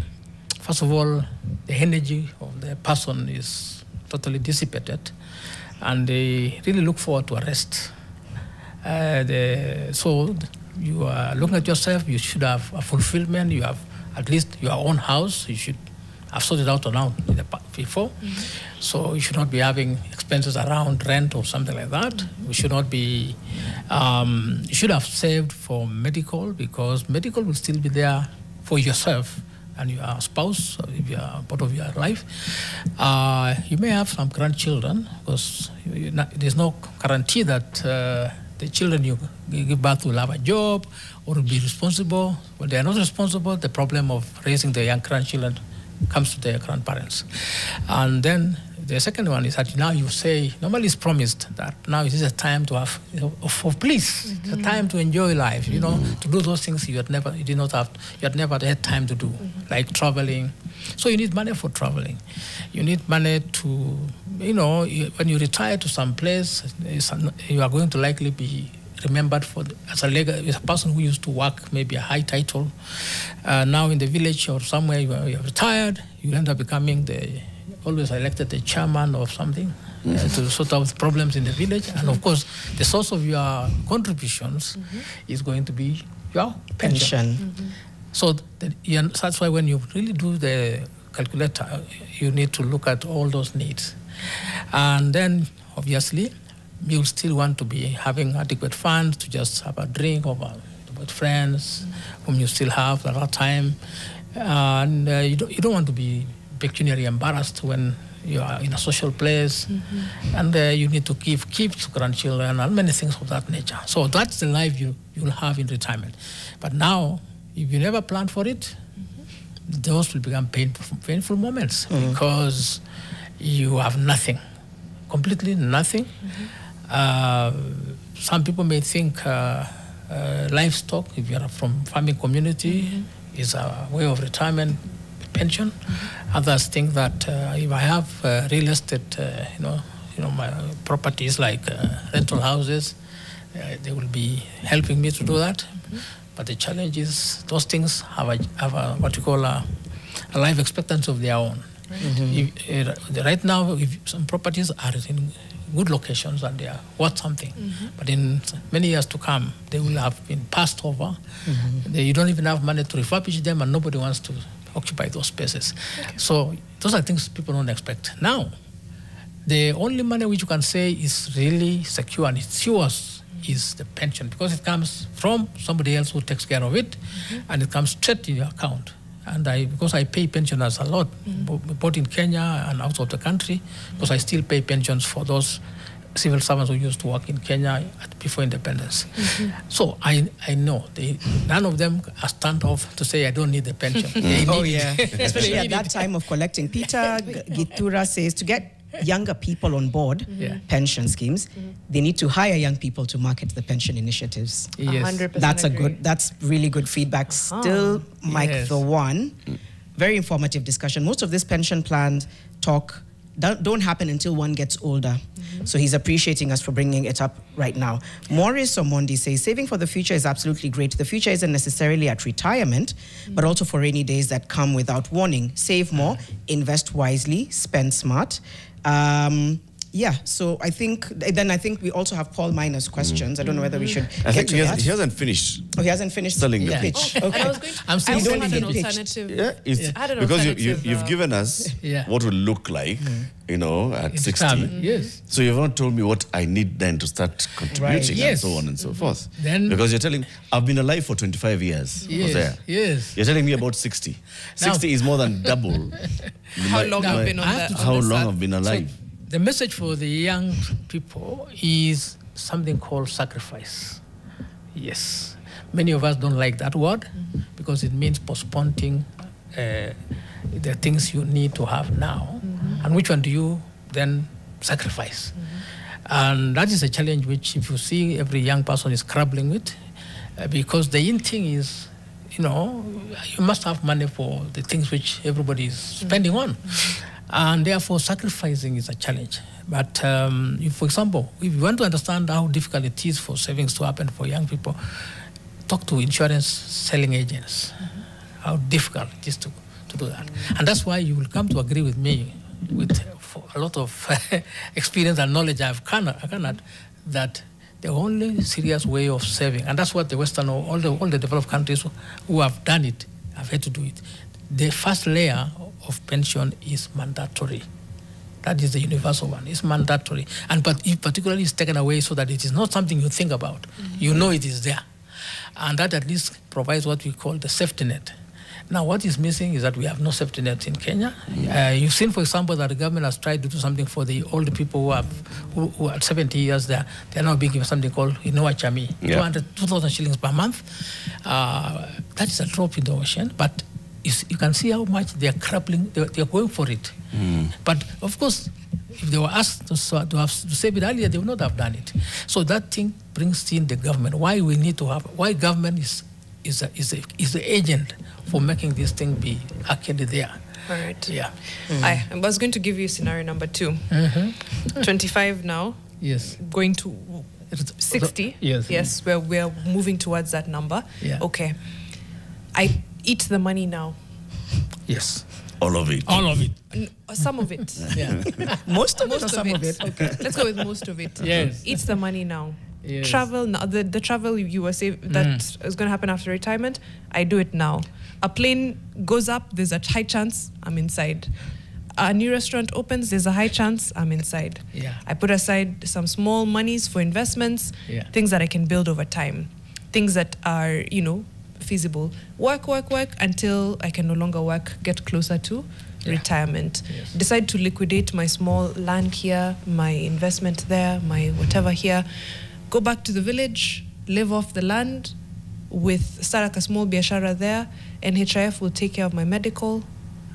first of all, the energy of the person is totally dissipated, and they really look forward to a rest. So you are looking at yourself, you should have a fulfillment, you have at least your own house, you should have sorted out around before. So you should not be having expenses around rent or something like that. We should not be, you should have saved for medical, because medical will still be there for yourself and your spouse, if you are part of your life. You may have some grandchildren, because there's no guarantee that the children you give birth will have a job or will be responsible. When they are not responsible, the problem of raising the young grandchildren comes to their grandparents. And then the second one is that now you say, normally it's promised that now is a time to have, for bliss, it's a time to enjoy life, you know, to do those things you had never had time to do, like traveling. So you need money for traveling. You need money to, you know, when you retire to some place, you are going to likely be remembered as a person who used to work, maybe a high title. Now in the village or somewhere you are retired, you end up becoming always elected the chairman or something to sort out problems in the village. And of course, the source of your contributions is going to be your pension. So that's why when you really do the calculator, you need to look at all those needs. And then, obviously, you'll still want to be having adequate funds to just have a drink with friends whom you still have a lot of time. And you don't want to be pecuniarily embarrassed when you are in a social place. And you need to keep to grandchildren and many things of that nature. So that's the life you'll have in retirement. But now, if you never plan for it, those will become painful moments because you have nothing, completely nothing. Some people may think livestock, if you are from farming community, is a way of retirement pension. Others think that if I have real estate, my properties like rental houses, they will be helping me to do that. But the challenge is those things have a what you call a life expectancy of their own. Right now, if some properties are in good locations and they are worth something, but in many years to come, they will have been passed over. You don't even have money to refurbish them, and nobody wants to occupy those spaces. So those are things people don't expect. Now, the only money which you can say is really secure and it's yours is the pension, because it comes from somebody else who takes care of it, and it comes straight in your account. And because I pay pensioners a lot, both in Kenya and out of the country, because I still pay pensions for those civil servants who used to work in Kenya before independence. So I know none of them are stand off to say I don't need the pension. Especially at that time of collecting. Peter Gitura says to get younger people on board pension schemes, they need to hire young people to market the pension initiatives. 100% that's really good feedback. Still, Mike, the one, very informative discussion. Most of this pension plan talk don't happen until one gets older. So he's appreciating us for bringing it up right now. Maurice Omondi says, saving for the future is absolutely great. The future isn't necessarily at retirement, but also for rainy days that come without warning. Save more, invest wisely, spend smart. So I think we also have Paul Miner's questions. I don't know whether we should get to that. He hasn't finished. Oh, he hasn't finished selling the pitch. And I was going to, I still had an pitched. alternative. Because you've given us what will look like, at 60. Yes. So you've not told me what I need then to start contributing and so on and so forth. Then, because you're telling, I've been alive for 25 years. Hosea. Yes. You're telling me about 60. 60 is more than double. How long I've been on that? How long I've been alive. The message for the young people is something called sacrifice. Yes. Many of us don't like that word because it means postponing the things you need to have now. And which one do you then sacrifice? And that is a challenge which, if you see, every young person is grappling with, because the in thing is, you must have money for the things which everybody is spending on. And therefore, sacrificing is a challenge. But if, for example, if you want to understand how difficult it is for savings to happen for young people, talk to insurance selling agents, how difficult it is to do that. And that's why you will come to agree with me, with a lot of experience and knowledge I've garnered, that the only serious way of saving, and that's what the Western, all the developed countries who have done it, have had to do it. The first layer of pension is mandatory. That is the universal one. It's mandatory. But if particularly it's taken away so that it is not something you think about. You know it is there. And that at least provides what we call the safety net. Now, what is missing is that we have no safety net in Kenya. You've seen, for example, that the government has tried to do something for the older people who are 70 years. They're now being given something called Inua Chami, 2,000 shillings per month. That is a drop in the ocean, but you can see how much they are grappling, they are going for it. But of course, if they were asked to save it earlier, they would not have done it. So that thing brings in the government. Why government is the agent for making this thing be actually there. All right. Yeah. I was going to give you scenario number 2. 25 now. Yes. Going to 60. Yes. Yes, we're moving towards that number. Yeah. Okay. I eat the money now. Yes. All of it. All of it. Some of it. Yeah. Most of it or some of it? Okay. Let's go with most of it. Yes. Eat the money now. Yes. Travel now. The travel you were saying that is going to happen after retirement, I do it now. A plane goes up, there's a high chance I'm inside. A new restaurant opens, there's a high chance I'm inside. Yeah. I put aside some small monies for investments, things that I can build over time, things that are, feasible. Work until I can no longer work, get closer to retirement. Yes. Decide to liquidate my small land here, my investment there, my whatever here. Go back to the village, live off the land, start like a small biashara there. NHIF will take care of my medical.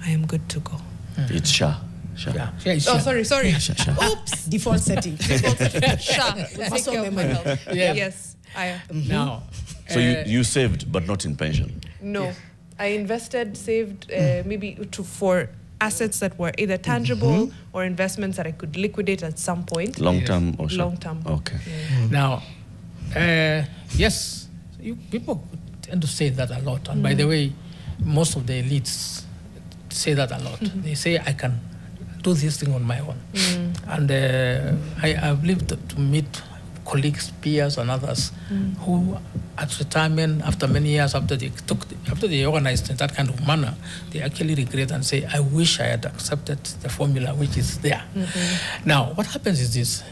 I am good to go. It's SHA. Yeah. Oh, sorry. Oops. Default setting. SHA will take care of my health. Yes. Now. So you saved, but not in pension? No. I invested, saved maybe for assets that were either tangible or investments that I could liquidate at some point. Long-term or short? Long-term. Okay. Now, yes, people tend to say that a lot. And by the way, most of the elites say that a lot. They say, I can do this thing on my own. And I've lived to meet colleagues, peers, and others who, at retirement, after many years, after they organized in that kind of manner, they actually regret and say, I wish I had accepted the formula which is there. Now, what happens is this.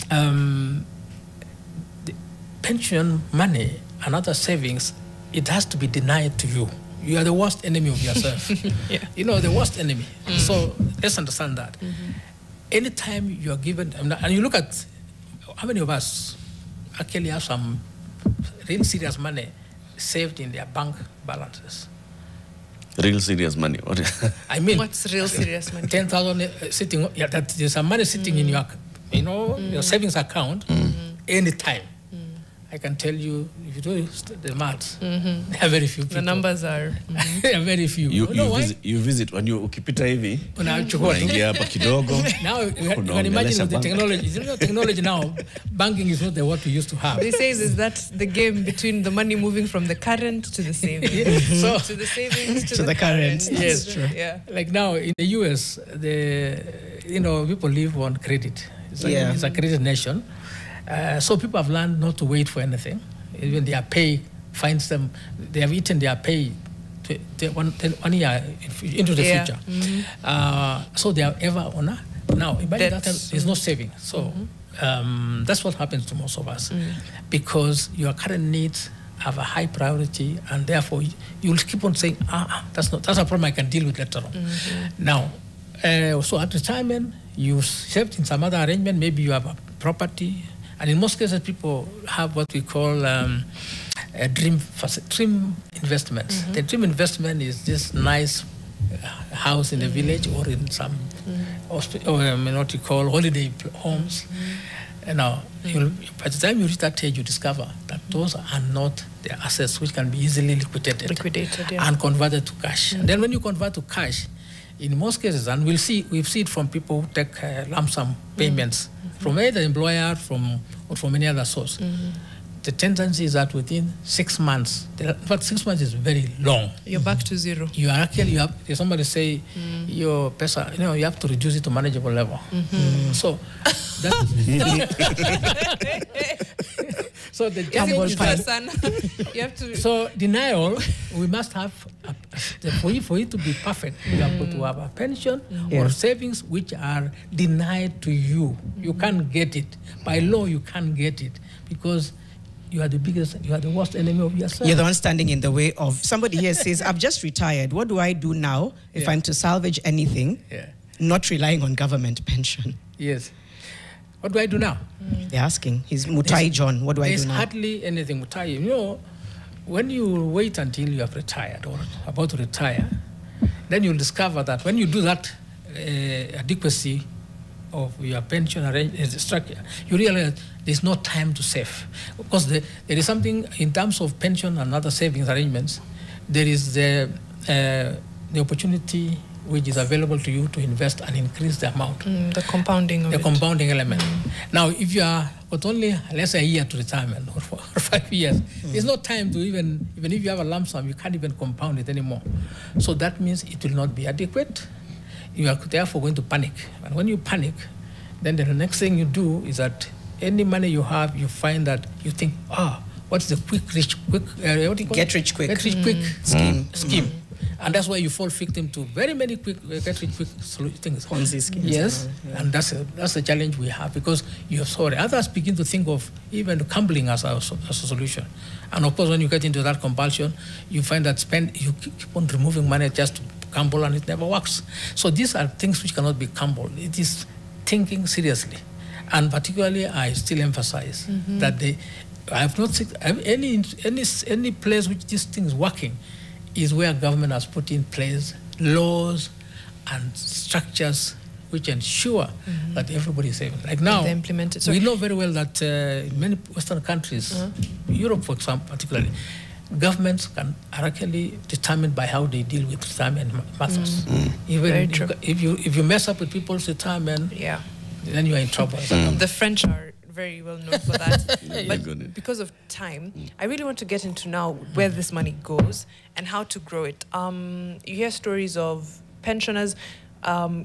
The pension money and other savings, it has to be denied to you. You are the worst enemy of yourself. You know, the worst enemy. So let's understand that. Anytime you are given, and you look at how many of us actually have some real serious money saved in their bank balances. Real serious money. What? I mean, What's real serious money? 10,000 sitting. Yeah, that there's some money sitting in your, your savings account anytime. I can tell you, if you do the maths, there are very few people. The numbers are... There are very few. You visit when you ukipita hivi, unaingia hapa kidogo. Now you can imagine with the technology. You know, technology now, banking is not what we used to have. They say is that the game between the money moving from the current to the savings, So to the savings to the current. Yes, true. Yeah. Like now in the US, people live on credit. It's a credit nation. So people have learned not to wait for anything. Even their pay finds them, they have eaten their pay 1 year into the future. So they are ever on a, now, imagine that there's no saving. So that's what happens to most of us. Because your current needs have a high priority, and therefore you'll keep on saying, that's a problem I can deal with later on. Now, so at retirement, you saved in some other arrangement, maybe you have a property. And in most cases, people have what we call dream investments. The dream investment is this nice house in the village or in some what you call holiday homes. And now, by the time you reach that age, you discover that those are not the assets which can be easily liquidated and converted to cash. And then when you convert to cash, in most cases, and we've seen it from people who take lump sum payments from either employer or from any other source. The tendency is that within 6 months, but 6 months is very long. You're back to zero. You are actually, somebody say, your pesa, you have to reduce it to manageable level. So that's so the gamble is that, you have to. So denial, we must have, for it to be perfect, you have to have a pension or savings which are denied to you. You can't get it. By law, you can't get it because you are the worst enemy of yourself. You're the one standing in the way of, somebody here says, I've just retired. What do I do now if I'm to salvage anything, not relying on government pension? Yes. What do I do now? They're asking. He's Mutai John. What do I do now? There's hardly anything Mutai. When you wait until you have retired or about to retire, then you'll discover that when you do that adequacy of your pension structure, you realize there's no time to save. Because there is something in terms of pension and other savings arrangements, there is the opportunity which is available to you to invest and increase the amount. The compounding of it. Compounding element. Now, if you are got only, let's say, a year to retirement or 5 years, there's no time to even if you have a lump sum, you can't even compound it anymore. So that means it will not be adequate. You are therefore going to panic. And when you panic, then the next thing you do is that any money you have, you find that you think, what's the get rich quick scheme. And that's why you fall victim to very many get rich quick things. Ponzi schemes. Yes, and that's the challenge we have because others begin to think of even gambling as a solution. And of course, when you get into that compulsion, you find that you keep on removing money just to gamble and it never works. So these are things which cannot be gambled. It is thinking seriously. And particularly, I still emphasize that I have not seen any place which this thing is working is where government has put in place laws and structures which ensure that everybody is saving. Like now, we know very well that in many Western countries, Europe, for example, particularly, governments are actually determined by how they deal with retirement matters. Even if you mess up with people's retirement, then you are in trouble. The French are very well known for that. Good. But because of time, I really want to get into now where this money goes and how to grow it. You hear stories of pensioners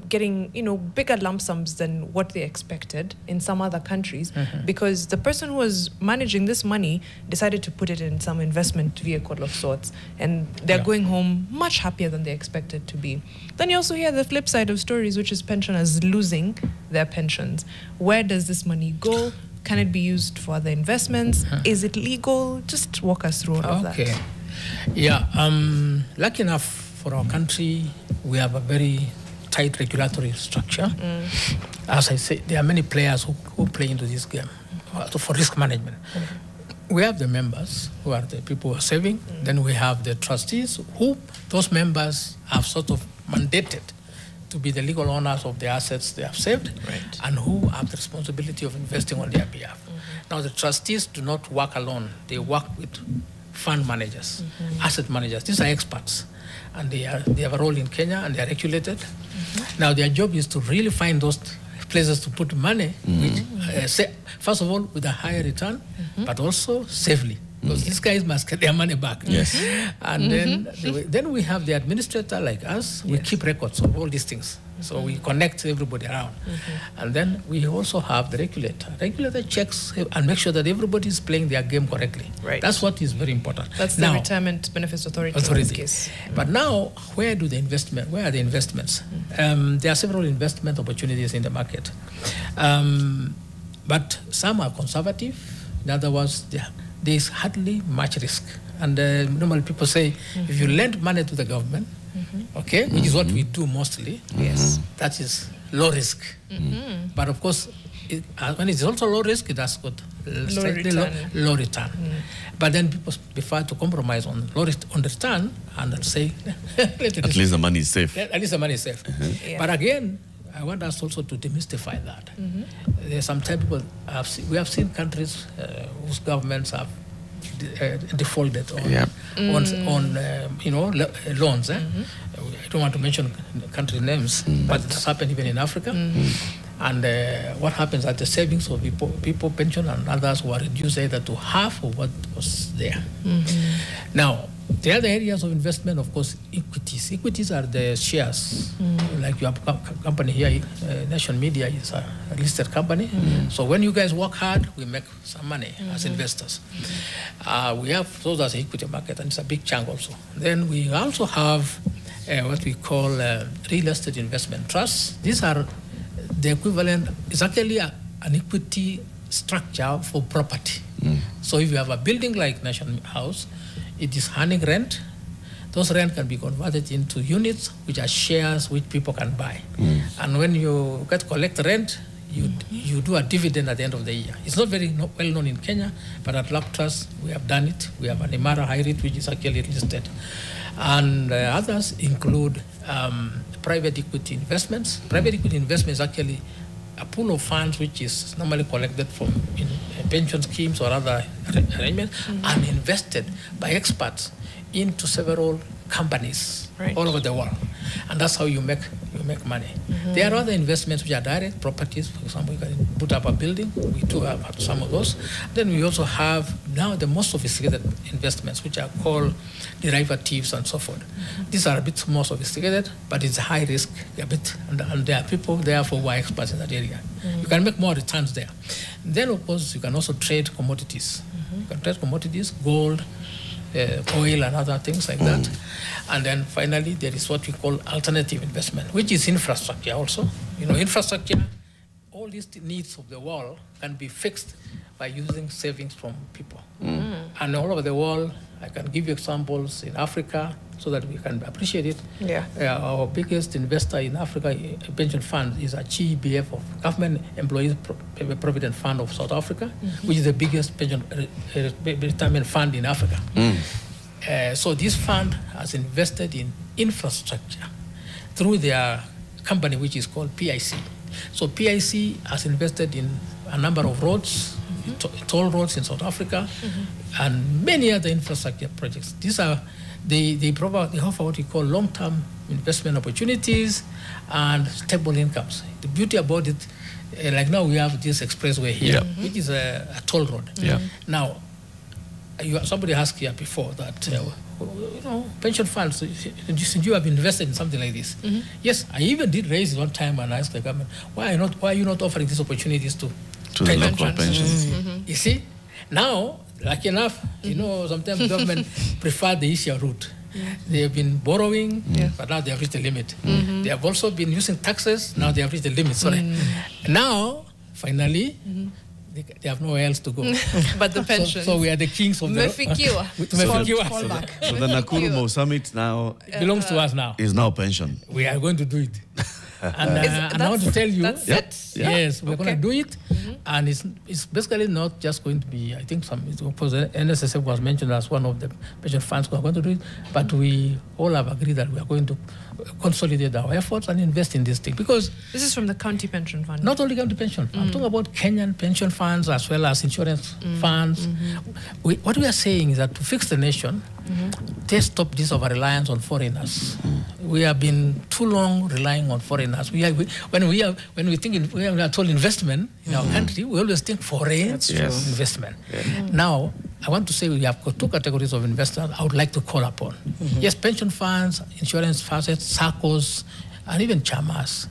getting, bigger lump sums than what they expected in some other countries because the person who was managing this money decided to put it in some investment vehicle of sorts, and they're going home much happier than they expected to be. Then you also hear the flip side of stories, which is pensioners losing their pensions. Where does this money go? Can it be used for other investments? Is it legal? Just walk us through all of that. Okay. Yeah. Lucky enough for our country, we have a very tight regulatory structure. As I say, there are many players who play into this game for risk management. We have the members who are the people who are saving. Then we have the trustees who those members have sort of mandated to be the legal owners of the assets they have saved and who have the responsibility of investing on their behalf. Now, the trustees do not work alone. They work with fund managers, asset managers. These are experts. And they have a role in Kenya, and they are regulated. Now, their job is to really find those places to put money, which, first of all, with a higher return, but also safely. Because these guys must get their money back. Yes. And then we have the administrator like us. We keep records of all these things. So we connect everybody around. And then we also have the regulator. Regulator checks and makes sure that everybody is playing their game correctly. Right. That's what is very important. That's the Retirement Benefits Authority in this case. But now, where are the investments? There are several investment opportunities in the market. But some are conservative. In other words, there is hardly much risk. And normally people say, if you lend money to the government, which is what we do mostly, that is low risk. But of course, when it's also low risk, it has got low return. But then people prefer to compromise on return and say, at least the money is safe. At least the money is safe. But again, I want us also to demystify that. There's sometimes we have seen countries whose governments have defaulted on loans. I don't want to mention country names, but it's happened even in Africa. And what happens at the savings of people, pension and others were reduced either to half of what was there. Now, the other areas of investment, of course, equities. Equities are the shares. Like you have a company here, Nation Media is a listed company. So when you guys work hard, we make some money as investors. We have those as equity market, and it's a big chunk also. Then we also have what we call real estate investment trusts. These are the equivalent, it's actually an equity structure for property. So if you have a building like Nation House, it is earning rent. Those rent can be converted into units, which are shares which people can buy. And when you collect rent, you do a dividend at the end of the year. It's not very well known in Kenya, but at Luck Trust, we have done it. We have an Imara High REIT, which is actually listed. And others include private equity investments. Private equity investment is actually a pool of funds which is normally collected from pension schemes or other arrangements and invested by experts into several companies all over the world. And that's how you make money. There are other investments which are direct properties. For example, you can put up a building. We do have some of those. Then we also have now the most sophisticated investments, which are called derivatives and so forth. These are a bit more sophisticated, but it's high risk a bit, and there are people therefore who are experts in that area. You can make more returns there. Then, of course, you can also trade commodities. You can trade commodities, gold, oil and other things like that. And then finally, there is what we call alternative investment, which is infrastructure also. Infrastructure, all these needs of the world can be fixed by using savings from people. And all over the world, I can give you examples in Africa so that we can appreciate it. Our biggest investor in Africa, a pension fund, is a GBF of Government Employees Provident Fund of South Africa, which is the biggest pension retirement fund in Africa. So this fund has invested in infrastructure through their company, which is called PIC. So PIC has invested in a number of roads, toll roads in South Africa, and many other infrastructure projects. These are they offer what we call long-term investment opportunities and stable incomes. The beauty about it, Like now we have this expressway here, which is a toll road. Now, somebody asked here before that, pension funds, since you have invested in something like this. Yes, I even did raise it one time and asked the government, why are you not offering these opportunities to the local pensions? You see, now, lucky enough, sometimes government prefer the easier route. They have been borrowing, but now they have reached the limit. They have also been using taxes, now they have reached the limit. Sorry. Now, finally, they have nowhere else to go. But the pension. So we are the kings of the So the Nakuru Summit now belongs to us now. Is now pension. We are going to do it. And I want to tell you, yes, we're going to do it. And it's basically not just going to be, I think the NSSF was mentioned as one of the pension funds who are going to do it, but we all have agreed that we are going to consolidate our efforts and invest in this thing. Because this is from the county pension fund. Not only county pension. I'm talking about Kenyan pension funds as well as insurance funds. What we are saying is that to fix the nation, they stop this over-reliance on foreigners. We have been too long relying on foreigners. When we are told investment in our country, we always think foreign investment. Now, I want to say we have two categories of investors I would like to call upon. Yes, pension funds, insurance funds, SACCOs, and even chamas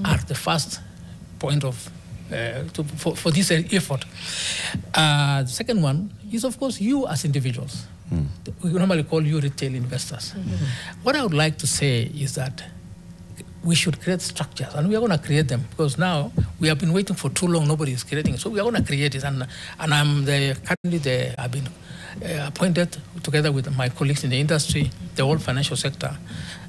are the first point of for this effort. The second one is, of course, you as individuals. We normally call you retail investors. What I would like to say is that we should create structures, and we are going to create them, because now we have been waiting for too long, nobody is creating it. So we are going to create it, and I've been appointed together with my colleagues in the industry, the whole financial sector,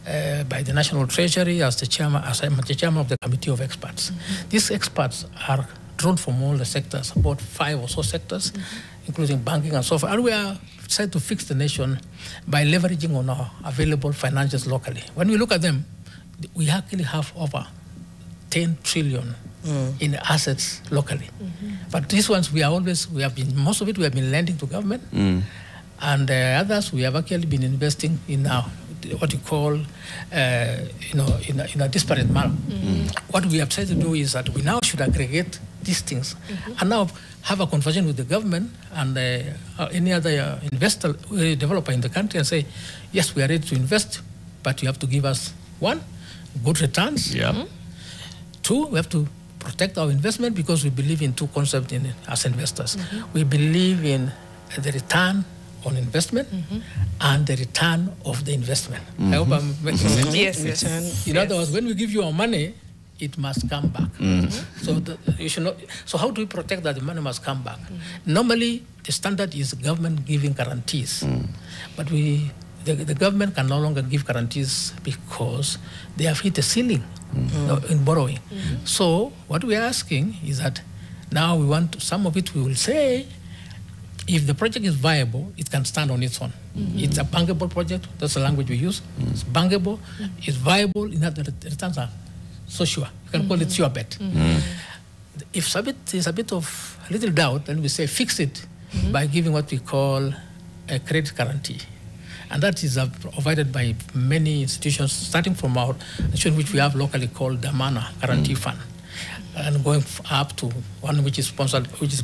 by the National Treasury as the chairman, I'm the chairman of the committee of experts. These experts are drawn from all the sectors, about 5 or so sectors, including banking and so forth. And we are trying to fix the nation by leveraging on our available financials locally. When we look at them, we actually have over 10 trillion in assets locally. But these ones, most of it we have been lending to government, and others we have actually been investing in what you call, in a disparate manner. What we have tried to do is that we now should aggregate these things and now have a conversation with the government and any other investor, developer in the country, and say, yes, we are ready to invest, but you have to give us, 1, good returns. 2, we have to protect our investment, because we believe in 2 concepts as investors. We believe in the return on investment and the return of the investment. I hope I'm making sense. Yes. In other words, when we give you our money, it must come back. So you should not. So how do we protect that the money must come back? Normally, the standard is government giving guarantees, but the government can no longer give guarantees because they have hit a ceiling in borrowing. So what we are asking is that now we want some of it. We will say, if the project is viable, it can stand on its own. It's a bankable project. That's the language we use. It's bankable. It's viable. In that the returns are so sure. You can call it sure bet. If there's a bit of a little doubt, then we say fix it by giving what we call a credit guarantee. And that is provided by many institutions, starting from our institution, which we have locally called the Mana Guarantee Fund, and going up to one which is sponsored, which is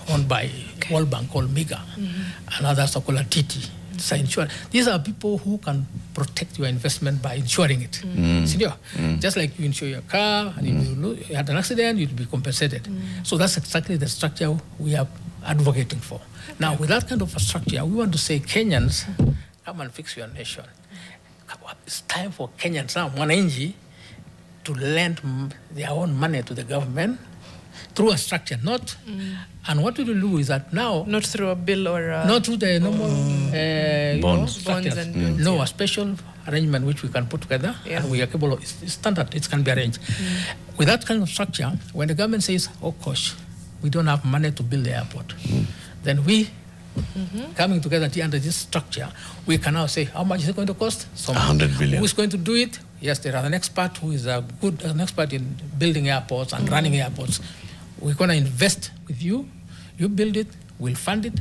owned by World Bank, called MIGA, and others are called ATITI. These are people who can protect your investment by insuring it. Just like you insure your car, and if you had an accident, you'd be compensated. So that's exactly the structure we are advocating for. Now, with that kind of a structure, we want to say, Kenyans, come and fix your nation. It's time for Kenyans now, wananchi, to lend their own money to the government through a structure, and what we will do is that now, not through a bill or not through the normal bonds and bills, no, a special arrangement which we can put together, and we are capable of. It's standard. It can be arranged. With that kind of structure, when the government says, "Oh gosh, we don't have money to build the airport," then we, coming together under this structure, we can now say, how much is it going to cost? 100 billion. Who is going to do it? Yes, there are an expert who is an expert in building airports and running airports. We're going to invest with you. You build it, we'll fund it,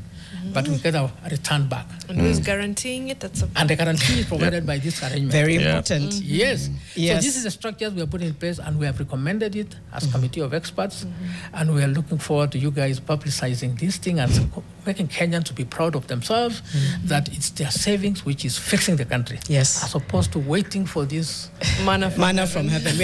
but we get a return back. And who is guaranteeing it? And the guarantee is provided by this arrangement. Very important. Yes. Yes. So this is the structures we are putting in place, and we have recommended it as committee of experts, and we are looking forward to you guys publicizing this thing and making Kenyans to be proud of themselves, that it's their savings which is fixing the country. Yes. As opposed to waiting for this Manna from heaven.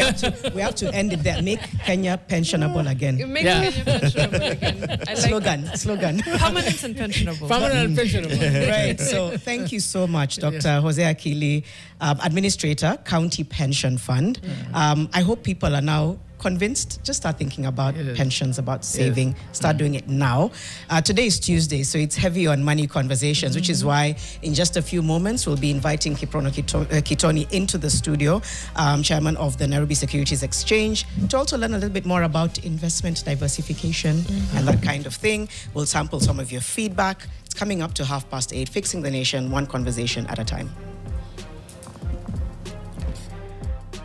We have to end it there. Make Kenya pensionable again. Make Kenya pensionable again. I like Slogan. permanent and pensionable. permanent and pensionable. Right. So thank you so much, Dr. Hosea Kili, Administrator, County Pension Fund. I hope people are now convinced. Just start thinking about pensions, about saving. Start doing it now. Today is Tuesday, so it's heavy on money conversations, which is why in just a few moments we'll be inviting Kiprono Kitoni into the studio, chairman of the Nairobi Securities Exchange, to also learn a little bit more about investment diversification and that kind of thing. We'll sample some of your feedback. It's coming up to 8:30. Fixing the Nation, one conversation at a time.